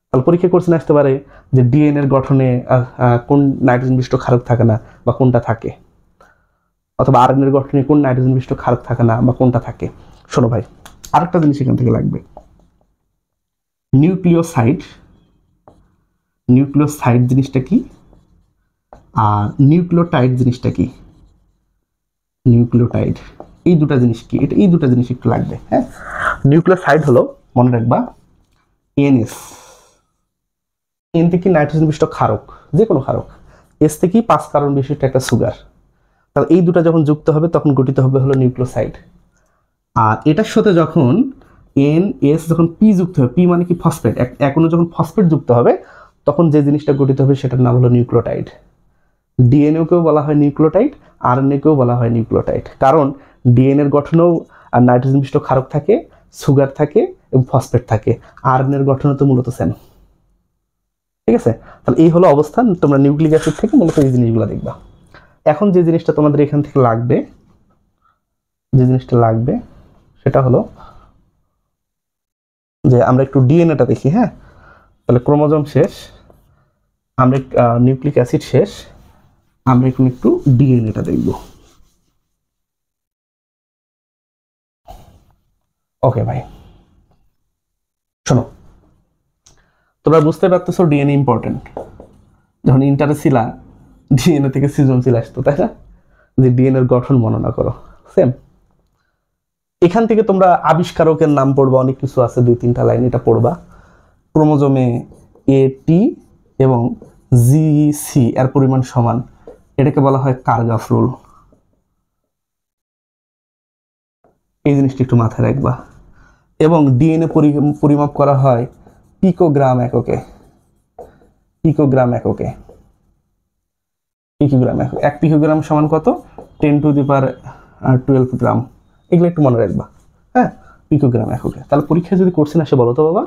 তাহলে পরীক্ষা কোশ্চেন আসতে পারে যে ডিএনএর গঠনে কোন নাইট্রোজেন বিশিষ্ট ক্ষারক থাকে না বা কোনটা থাকে, অথবা আরএনএর গঠনে কোন নাইট্রোজেন বিশিষ্ট ক্ষারক থাকে না বা কোনটা থাকে। শোনো ভাই, আরেকটা জিনিস এখান থেকে লাগবে, নিউক্লিওসাইড, নিউক্লিওসাইড জিনিসটা কি, আর নিউক্লিওটাইড জিনিসটা কি, নিউক্লিওটাইড, এই দুটা জিনিস কি, এটা এই দুটা জিনিস একটু লাগবে। হ্যাঁ, নিউক্লিওসাইড হলো মনে রাখবা এনএস, এন থেকে নাইট্রোজেন বিশিষ্ট ক্ষারক, যে কোনো ক্ষারক, এস থেকে 5 কার্বন বিশিষ্ট একটা সুগার। তাহলে এই দুটা যখন যুক্ত হবে তখন গঠিত হবে হলো নিউক্লিওসাইড। আর এটার সাথে যখন এন এস যখন পি যুক্ত হবে, পি মানে কি ফসফেট, এখনো যখন ফসফেট যুক্ত হবে তখন যে জিনিসটা গঠিত হবে সেটার নাম হলো নিউক্লিওটাইড। ডিএনএকেও বলা হয় নিউক্লিওটাইড, আরএনএকেও বলা হয় নিউক্লিওটাইড, কারণ ডিএনএর গঠনেও নাইট্রোজেন বিশিষ্ট ক্ষারক থাকে, সুগার থাকে এবং ফসফেট থাকে, আরএনএর গঠনে তো মূলত সেম, ঠিক আছে। তাহলে এই হলো অবস্থান, তোমরা নিউক্লিক অ্যাসিড থেকে মূলত এই জিনিসগুলো দেখবা। এখন যে জিনিসটা তোমাদের এখান থেকে লাগবে, যে জিনিসটা লাগবে সেটা হলো যে আমরা একটু ডিএনএটা দেখি। হ্যাঁ, তাহলে ক্রোমোজোম শেষ, আমরা নিউক্লিক অ্যাসিড শেষ, আমরা এখন একটু ডিএনএটা দেখব। ওকে ভাই, শোনো, তোমরা বুঝতে পারতেছো ডিএনএ ইম্পর্টেন্ট। যখন ইন্টারে ছিলা ডিএনএ থেকে সৃজনশীল আসতো, তাই না, যে ডিএনএর গঠন বর্ণনা করো, সেম। এখান থেকে তোমরা আবিষ্কারকের নাম পড়বা, অনেক কিছু আছে, 2-3টা লাইন এটা পড়বা। ক্রোমোজোমে এটি এবং জিসি এর পরিমাণ সমান, এটাকে বলা হয় কারগাফ রুল। এই জিনিসটা একটু মাথায় রাখবা। এবং ডিএনএ পরিমাপ করা হয় পিকোগ্রাম এককে, পিকোগ্রাম এককে, পিকোগ্রাম একক। 1 পিকোগ্রাম সমান কত, 10⁻12 গ্রাম। এগুলো একটু মনে রাখবা। হ্যাঁ, পিকোগ্রাম এককে। তাহলে পরীক্ষায় যদি কোশ্চেন আসে বলো তো বাবা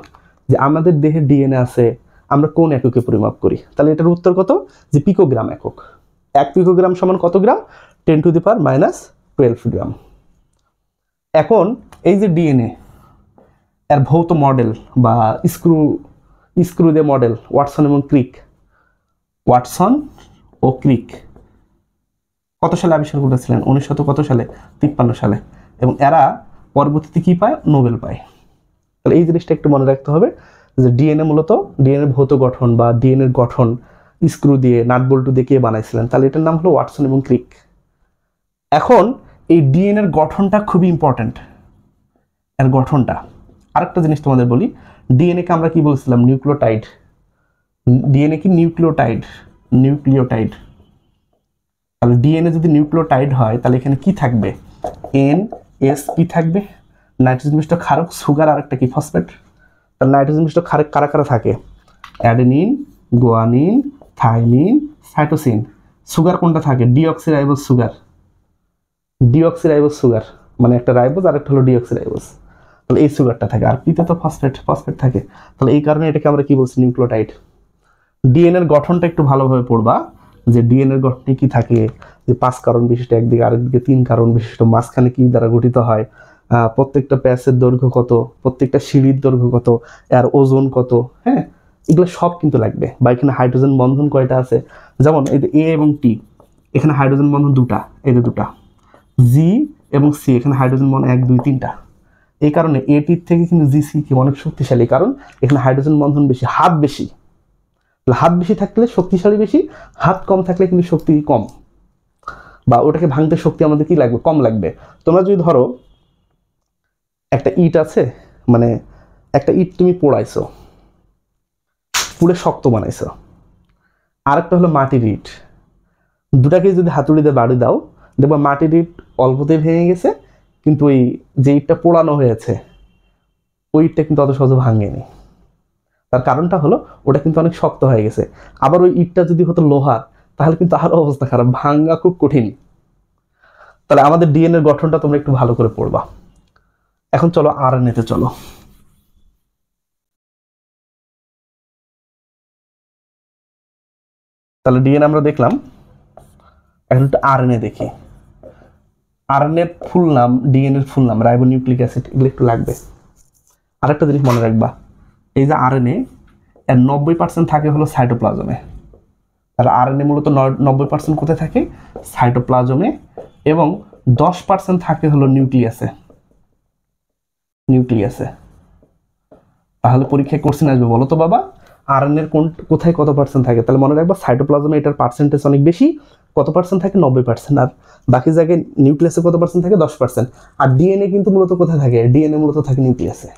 যে আমাদের দেহে ডিএনএ আছে, আমরা কোন এককে পরিমাপ করি, তাহলে এটার উত্তর কত, যে পিকোগ্রাম একক। 1 পিকোগ্রাম সমান কত গ্রাম, 10⁻12 গ্রাম। এখন এই যে ডিএনএ এর ভৌত মডেল বা স্ক্রু দিয়ে মডেল ওয়াটসন এবং ক্রিক, ওয়াটসন ও ক্রিক কত সালে আবিষ্কার করেছিলেন, 1953 সালে। এবং এরা পরবর্তীতে কি পায়, নোবেল পায়। তাহলে এই জিনিসটা একটু মনে রাখতে হবে যে ডিএনএ মূলত ডিএনএ ভৌত গঠন বা ডিএনএর গঠন স্ক্রু দিয়ে নাটবল্টু দিয়ে কে বানাইছিলেন, তাহলে এটার নাম হলো ওয়াটসন এবং ক্রিক। এখন এই ডিএনএর গঠনটা খুবই ইম্পর্টেন্ট, এর গঠনটা। আরেকটা জিনিস তোমাদের বলি, ডিএনএ কে আমরা কি বলছিলাম, নিউক্লিওটাইড। ডিএনএ কি নিউক্লিওটাইড, নিউক্লিওটাইড। তাহলে ডিএনএ যদি নিউক্লিওটাইড হয় তাহলে এখানে কি থাকবে, এনএসপি থাকবে, নাইট্রোজেন মিশ্রিত ক্ষারক, সুগার আর একটা কি ফসফেট। তাহলে নাইট্রোজেন মিশ্রিত ক্ষারক কারা কারা থাকে, adenine, guanine, thymine, cytosine. Sugar কোনটা থাকে, ডিঅক্সিরাইবোজ সুগার, ডিঅক্সিরাইবোজ সুগার, মানে একটা রাইবোজ আর একটা হলো ডিঅক্সিরাইবোজ। তাহলে এই সুগারটা থাকে, আর পিতে তো ফসফেট, ফসফেট থাকে। তাহলে এই কারণে এটাকে আমরা কি বলছি, নিউক্লিওটাইড। ডিএনএ এর গঠনটা একটু ভালোভাবে পড়বা, যে ডিএনএ এর গঠনে কি থাকে, যে 5 কারণ বিশিষ্ট একদিকে, আরেকদিকে 3 কারণ বিশিষ্ট, মাঝখানে কি দ্বারা গঠিত হয়, প্রত্যেকটা প্যাচের দৈর্ঘ্য কত, প্রত্যেকটা সিঁড়ির দৈর্ঘ্য কত, এর ওজন কত, হ্যাঁ এগুলো সব কিন্তু লাগবে। বা এখানে হাইড্রোজেন বন্ধন কয়টা আছে, যেমন এই যে এ এবং টি, এখানে হাইড্রোজেন বন্ধন দুটা, এই যে দুটা। জি এবং সি, এখানে হাইড্রোজেন বন্ধন 1 2 3টা। এই কারণে এটির থেকে কিন্তু জি সি কি অনেক শক্তিশালী, কারণ এখানে হাইড্রোজেন বন্ধন বেশি, হাত বেশি। হাত বেশি থাকলে শক্তিশালী বেশি, হাত কম থাকলে কিন্তু শক্তি কম, বা ওটাকে ভাঙতে শক্তি আমাদের কি লাগবে, কম লাগবে। তোমরা যদি ধরো একটা ইট আছে, মানে একটা ইট তুমি পোড়াইছো, পুড়ে শক্ত বানাইছো, আর একটা হলো মাটির ইট, দুটাকে যদি হাতুড়ি দিয়ে বাড়ি দাও, দেখবা মাটির ইট অল্পতেই ভেঙে গেছে, কিন্তু ওই যে ইটটা পোড়ানো হয়েছে ওই ইটটা কিন্তু অত সহজে ভাঙেনি। তার কারণটা হলো ওটা কিন্তু অনেক শক্ত হয়ে গেছে। আবার ওই ইটটা যদি হতো লোহার, তাহলে কিন্তু আরো অবস্থা খারাপ, ভাঙা খুব কঠিন। তাহলে আমাদের ডিএনএ এর গঠনটা তোমরা একটু ভালো করে পড়বা। এখন চলো আরএনএ তে চলো। তাহলে ডিএনএ আমরা দেখলাম, এখন একটু আরএনএ দেখি। আরএনএ ফুল নাম, ডিএনএ এর ফুল নাম রাইবোনিউক্লিক অ্যাসিড, এগুলো একটু লাগবে। আরেকটা জিনিস মনে রাখবা, এই যে আরএনএ এর 90% থাকে হলো সাইটোপ্লাজমে। তাহলে আরএনএ মূলত 90% কোথায় থাকে, সাইটোপ্লাজমে, এবং 10% থাকে হলো নিউক্লিয়াসে, নিউক্লিয়াসে। তাহলে পরীক্ষায় কোশ্চেন আসবে, বলো তো বাবা আরএনএ এর কোথায় কত পার্সেন্ট থাকে। তাহলে মনে রাখবা সাইটোপ্লাজমে এটার পার্সেন্টেজ অনেক বেশি, কত পার্সেন্ট থাকে, 90%। আর বাকি জায়গায় নিউক্লিয়াসে কত পার্সেন্ট থাকে, 10%। আর ডিএনএ কিন্তু মূলত কোথায় থাকে, ডিএনএ মূলত থাকে নিউক্লিয়াসে।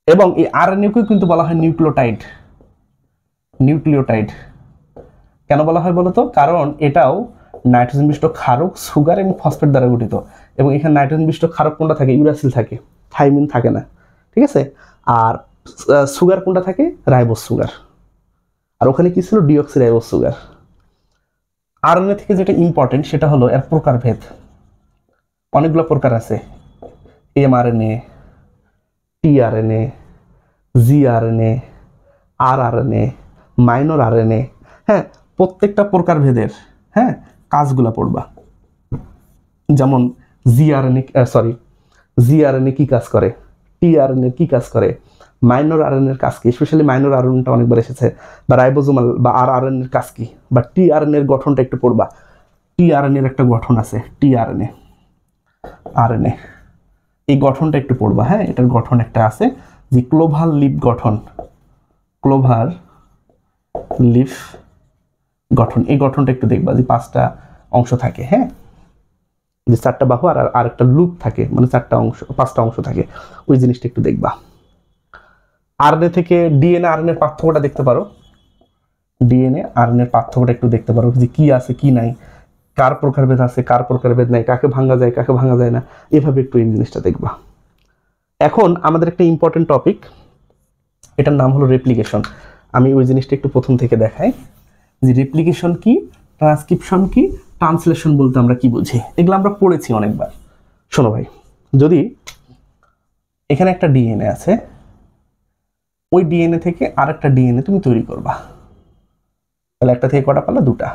এবং এই আরএনএকেও কিন্তু বলা হয় নিউক্লিওটাইড, নিউক্লিওটাইড কেন বলা হয় বলতো, কারণ এটাও নাইট্রোজেন বিশিষ্ট ক্ষারক, সুগার এবং ফসফেট দ্বারা গঠিত। এবং এখানে নাইট্রোজেন বিশিষ্ট ক্ষারক কোনটা থাকে, ইউরাসিল থাকে, থাইমিন থাকে না, ঠিক আছে। আর সুগার কোনটা থাকে, রাইবোজ সুগার। আর ওখানে কি ছিল, ডিঅক্সিরাইবোজ সুগার। আরএনএ থেকে যেটা ইম্পর্টেন্ট সেটা হলো এর প্রকারভেদ, অনেকগুলো প্রকার আছে, mRNA, tRNA, gRNA, rRNA, minor RNA. হ্যাঁ, প্রত্যেকটা প্রকারভেদের হ্যাঁ কাজগুলা পড়বা। যেমন জিআরএনএ কি কাজ করে, টিআরএনএ কি কাজ করে, মাইনর আরএনএ এর কাজ কি, স্পেশালি মাইনর আরএনএটা অনেকবার এসেছে, বা রাইবোজোমাল বা আরআরএনএ এর কাজ কি, বা টিআরএনএ এর গঠনটা একটু পড়বা। টিআরএনএ এর একটা গঠন আছে, টিআরএনএ, আরএনএ, এই গঠনটা একটু পড়বা। হ্যাঁ, এটার গঠন একটা আছে যে ক্লোভার লিফ গঠন, ক্লোভার লিফ গঠন, এই গঠনটা একটু দেখবা, যে 5টা অংশ থাকে। হ্যাঁ, যে 4টা বাহু আর একটা লুপ থাকে, মানে 4টা অংশ, 5টা অংশ থাকে, ওই জিনিসটা একটু দেখবা। আরএনএ থেকে ডিএনএ আরএনএ এর পার্থক্যটা দেখতে পারো, ডিএনএ আরএনএ এর পার্থক্যটা একটু দেখতে পারো, যে কি আছে কি নাই, কার প্রকারভেদ আছে কার প্রকারভেদ নাই, কাকে ভাঙা যায় কাকে ভাঙা যায় না, এভাবে একটু এই জিনিসটা দেখবা। এখন আমাদের একটা ইম্পর্টেন্ট টপিক, এটার নাম হলো রেপ্লিকেশন। আমি ওই জিনিসটা একটু প্রথম থেকে দেখাই, যে রেপ্লিকেশন কি, ট্রান্সক্রিপশন কি, ট্রান্সলেশন বলতে আমরা কি বুঝি, এগুলো আমরা পড়েছি অনেকবার। শোনো ভাই, যদি এখানে একটা ডিএনএ আছে, ওই ডিএনএ থেকে আরেকটা ডিএনএ তুমি তৈরি করবা, তাহলে একটা থেকে কটা পারলা, 2টা,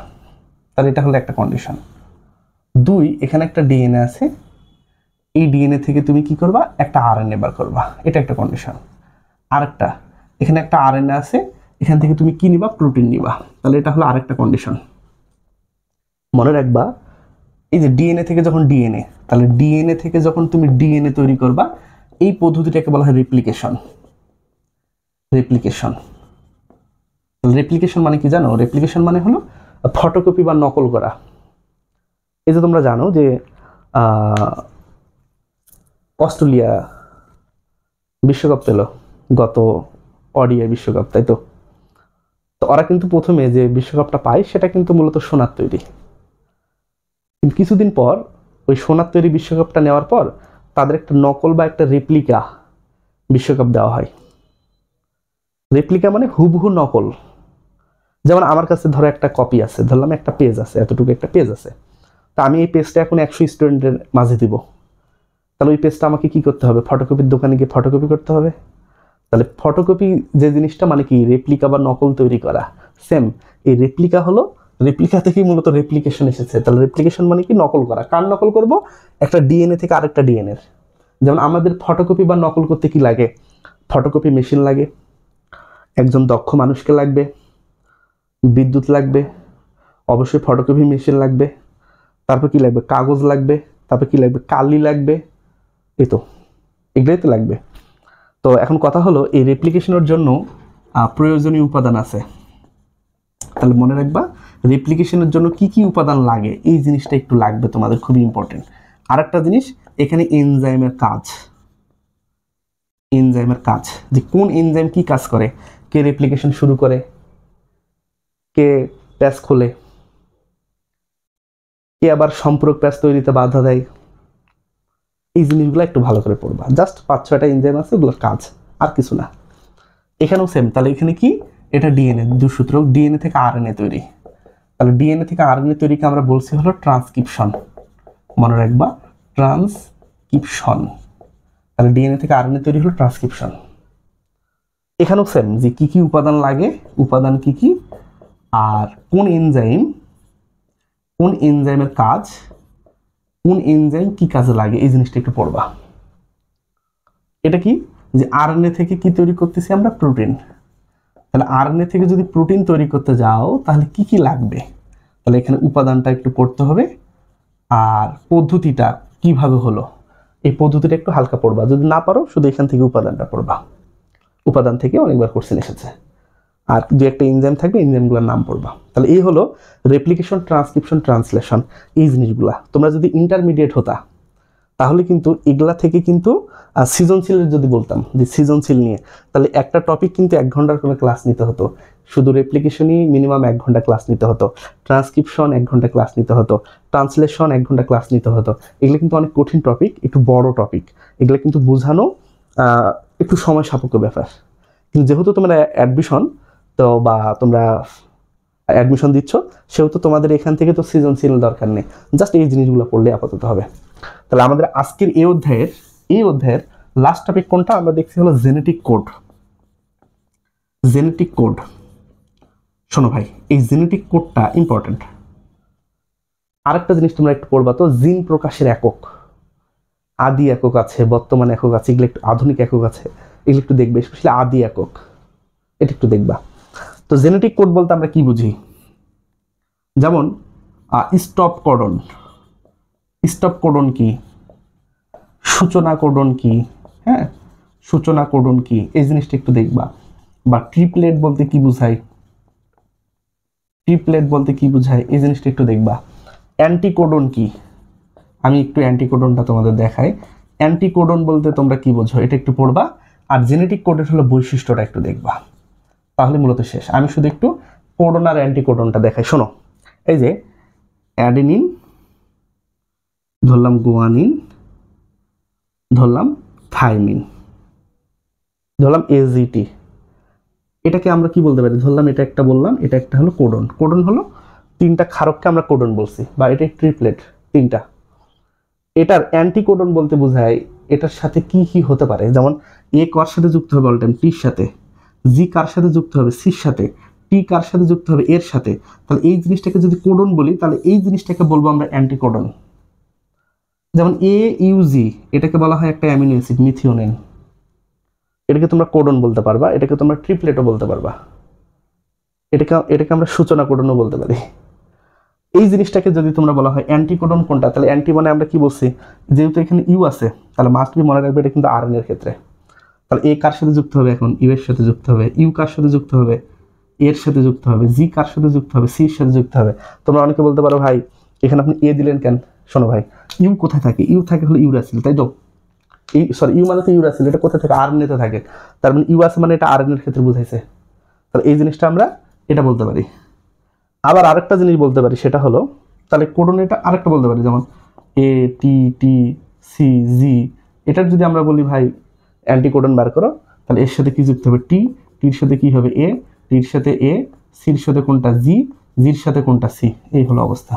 তাহলে এটা হলো একটা কন্ডিশন। 2, এখানে একটা ডিএনএ আছে, এই ডিএনএ থেকে তুমি কি করবা, একটা আরএনএ বার করবা, এটা একটা কন্ডিশন। আরেকটা, এখানে একটা আরএনএ আছে, এখান থেকে তুমি কি নিবা, প্রোটিন নিবা, তাহলে এটা হলো আরেকটা কন্ডিশন। মনে রাখবা, এই যে ডিএনএ থেকে যখন ডিএনএ, তাহলে ডিএনএ থেকে যখন তুমি ডিএনএ তৈরি করবা, এই পদ্ধতিটাকে বলা হয় রেপ্লিকেশন। রেপ্লিকেশন, রেপ্লিকেশন মানে কি জানো, রেপ্লিকেশন মানে হলো ফটোকপি বা নকল করা। এই যে তোমরা জানো যে অস্ট্রেলিয়া বিশ্বকাপ পেল গত ওডিআই বিশ্বকাপ, তাই তো। তো ওরা কিন্তু প্রথমে যে বিশ্বকাপটা পায় সেটা কিন্তু মূলত সোনার তৈরি, কিন্তু কিছুদিন পর ওই সোনার তৈরি বিশ্বকাপটা নেওয়ার পর তাদের একটা নকল বা একটা রেপ্লিকা বিশ্বকাপ দেওয়া হয়। রেপ্লিকা মানে হুবহু নকল। যেমন আমার কাছে ধরো একটা কপি আছে, ধরলাম একটা পেজ আছে, এতটুকু একটা পেজ আছে, তা আমি এই পেজটা এখন 100 স্টুডেন্টের মাঝে দিব, তাহলে ওই পেজটা আমাকে কি করতে হবে? ফটোকপির দোকানে গিয়ে ফটোকপি করতে হবে। তাহলে ফটোকপি যে জিনিসটা মানে কি রেপ্লিকা বা নকল তৈরি করা, সেম এই রেপ্লিকা হলো, রেপ্লিকা থেকেই মূলত রেপ্লিকেশন এসেছে। তাহলে রেপ্লিকেশন মানে কি? নকল করা। কার নকল করব? একটা ডিএনএ থেকে আরেকটা ডিএনএর। যেমন আমাদের ফটোকপি বা নকল করতে কি লাগে? ফটোকপি মেশিন লাগে, একজন দক্ষ মানুষকে লাগবে, বিদ্যুৎ লাগবে, অবশ্যই ফটোকপি মেশিন লাগবে, তারপর কি লাগবে? কাগজ লাগবে, তারপর কি লাগবে? কালি লাগবে, এই তো এগুলোই তো লাগবে। তো এখন কথা হলো এই রেপ্লিকেশনের জন্য প্রয়োজনীয় উপাদান আছে। তাহলে মনে রাখবা রেপ্লিকেশনের জন্য কি কি উপাদান লাগে, এই জিনিসটা একটু লাগবে তোমাদের, খুবই ইম্পর্টেন্ট। আর একটা জিনিস এখানে এনজাইমের কাজ, এনজাইমের কাজ, যে কোন এনজাইম কি কাজ করে, কে রেপ্লিকেশন শুরু করে, কে প্যাচ খোলে, কে আবার সম্পূরক প্যাচ তৈরিতে বাধা দেয়, এই জিনিসগুলো একটু ভালো করে পড়বা। জাস্ট 5-6টা এনজাইম আছে, ওগুলোর কাজ, আর কিছু না। এখানেও সেম। তাহলে এখানে কি? এটা ডিএনএ, দুসূত্রক ডিএনএ থেকে আরএনএ তৈরি। তাহলে ডিএনএ থেকে আরএনএ তৈরিকে আমরা বলছি হলো ট্রান্সক্রিপশন। মনে রাখবা ট্রান্সক্রিপশন। তাহলে ডিএনএ থেকে আরএনএ তৈরি হলো ট্রান্সক্রিপশন। এখানেও সেম, যে কি কি উপাদান লাগে, উপাদান কি কি, আর কোন এনজাইম, কোন এনজাইমের কাজ, কোন এনজাইম কি কাজে লাগে, এই জিনিসটা একটু পড়বা। এটা কি? যে আরএনএ থেকে কি তৈরি করতেছি আমরা? প্রোটিন। তাহলে আরএনএ থেকে যদি প্রোটিন তৈরি করতে যাও তাহলে কি কি লাগবে, তাহলে এখানে উপাদানটা একটু পড়তে হবে, আর পদ্ধতিটা কিভাবে হলো এই পদ্ধতিটা একটু হালকা পড়বা। যদি না পারো শুধু এখান থেকে উপাদানটা পড়বা, উপাদান থেকে অনেকবার কোশ্চেন এসেছে। আর দু একটা এনজাইম থাকবে, এনজাইমগুলোর নাম পড়বা। তাহলে এই হলো রেপ্লিকেশন, ট্রান্সক্রিপশন, ট্রান্সলেশন, এই জিনিসগুলা। তোমরা যদি ইন্টারমিডিয়েট হতা তাহলে কিন্তু এগুলা থেকে কিন্তু সৃজনশীলের যদি বলতাম যে সৃজনশীল নিয়ে, তাহলে একটা টপিক কিন্তু 1 ঘন্টার করে ক্লাস নিতে হতো। শুধু রেপ্লিকেশনই মিনিমাম 1 ঘন্টা ক্লাস নিতে হতো, ট্রান্সক্রিপশন 1 ঘন্টা ক্লাস নিতে হতো, ট্রান্সলেশন 1 ঘন্টা ক্লাস নিতে হতো। এগুলো কিন্তু অনেক কঠিন টপিক, একটু বড় টপিক, এগুলো কিন্তু বোঝানো একটু সময় সাপেক্ষ ব্যাপার। কিন্তু যেহেতু তোমরা অ্যাডমিশন তো বা তোমরা অ্যাডমিশন দিচ্ছ, সেহেতু তোমাদের এখান থেকে তো সৃজনশীল দরকার নেই, জাস্ট এই জিনিসগুলো পড়লে আপাতত হবে। তাহলে আমাদের আজকের এই অধ্যায়ের লাস্ট টপিক কোনটা আমরা দেখছি হলো জেনেটিক কোড। জেনেটিক কোড, শোনো ভাই, এই জেনেটিক কোডটা ইম্পর্টেন্ট। আরেকটা জিনিস তোমরা একটু পড়বা তো, জিন প্রকাশের একক, আদি একক আছে, বর্তমান একক আছে, এগুলো একটু আধুনিক একক আছে, এগুলো একটু দেখবে, স্পেশালি আদি একক, এটা একটু দেখবা। তো জেনেটিক কোড বলতে আমরা কি বুঝি? যেমন স্টপ কোডন, স্টপ কোডন কি, সূচনা কোডন কি, হ্যাঁ সূচনা কোডন কি, এই জিনিসটা একটু দেখবা। বা ট্রিপলেট বলতে কি বুঝায়, ট্রিপলেট বলতে কি বুঝায়, এই জিনিসটা একটু দেখবা। অ্যান্টিকোডন কি, আমি একটু অ্যান্টিকোডনটা তোমাদের দেখাই। অ্যান্টিকোডন বলতে তোমরা কি বোঝো, এটা একটু পড়বা। আর জেনেটিক কোডের হলো বৈশিষ্ট্যটা একটু দেখবা, তাহলে মূলত শেষ। আমি শুধু একটু কোডন আর অ্যান্টিকোডনটা দেখাই, শোনো। এই যে অ্যাডেনিন, ধরলাম গুয়ানিন, ধরলাম থাইমিন, ধরলাম এজিটি, এটাকে আমরা কি বলতে পারি? ধরলাম এটা একটা বললাম, এটা একটা হলো কোডন। কোডন হলো 3টা ক্ষারককে আমরা কোডন বলছি, বা এটা ট্রিপলেট 3টা। এটার অ্যান্টিকোডন বলতে বোঝায় এটার সাথে কি কি হতে পারে। যেমন এ কার সাথে যুক্ত হবে অল টাইম? টির সাথে। জি কার সাথে যুক্ত হবে? সির সাথে। টি কার সাথে যুক্ত হবে? এর সাথে। তাহলে এই জিনিসটাকে যদি কোডন বলি, তাহলে এই জিনিসটাকে বলবো আমরা অ্যান্টিকোডন। যেমন এ ইউজি, এটাকে বলা হয় একটা অ্যামিনো অ্যাসিড মিথিওনিন, এটাকে তোমরা কোডন বলতে পারবা, এটাকে তোমরা ট্রিপলেটও বলতে পারবা, এটাকে আমরা সূচনা কোডনও বলতে পারি। এই জিনিসটাকে যদি তোমরা বলা হয় অ্যান্টিকোডন কোনটা, তাহলে অ্যান্টি মানে আমরা কি বলছি? যেহেতু এখানে ইউ আছে, তাহলে মাস্ট বি মনে রাখবে এটা কিন্তু আরএনএ এর ক্ষেত্রে। তাহলে এ কার সাথে যুক্ত হবে? এখন ইউ এর সাথে যুক্ত হবে। ইউ কার সাথে যুক্ত হবে? এর সাথে যুক্ত হবে। জি কার সাথে যুক্ত হবে? সির সাথে যুক্ত হবে। তোমরা অনেকে বলতে পারো ভাই এখানে আপনি এ দিলেন কেন? শোনো ভাই, ইউ কোথায় থাকে? ইউ থাকে হলো ইউরাসিল, তাই তো? ইউ মানে তো ইউরাসিল, এটা কোথায় থাকে? আরএনএ তে থাকে। তার মানে ইউ আছে মানে এটা আরএনএ এর ক্ষেত্রে বুঝাইছে। তাহলে এই জিনিসটা আমরা এটা বলতে পারি। আবার আরেকটা জিনিস বলতে পারি, সেটা হলো তাহলে কোডন এটা আরেকটা বলতে পারি, যেমন এ টি টি সি জি, এটার যদি আমরা বলি ভাই অ্যান্টিকোডন বার করো, তাহলে এর সাথে কি যুক্ত হবে? টি, টির সাথে কি হবে? এ, টির সাথে এ, সির সাথে কোনটা? জি, জির সাথে কোনটা? সি। এই হলো অবস্থা।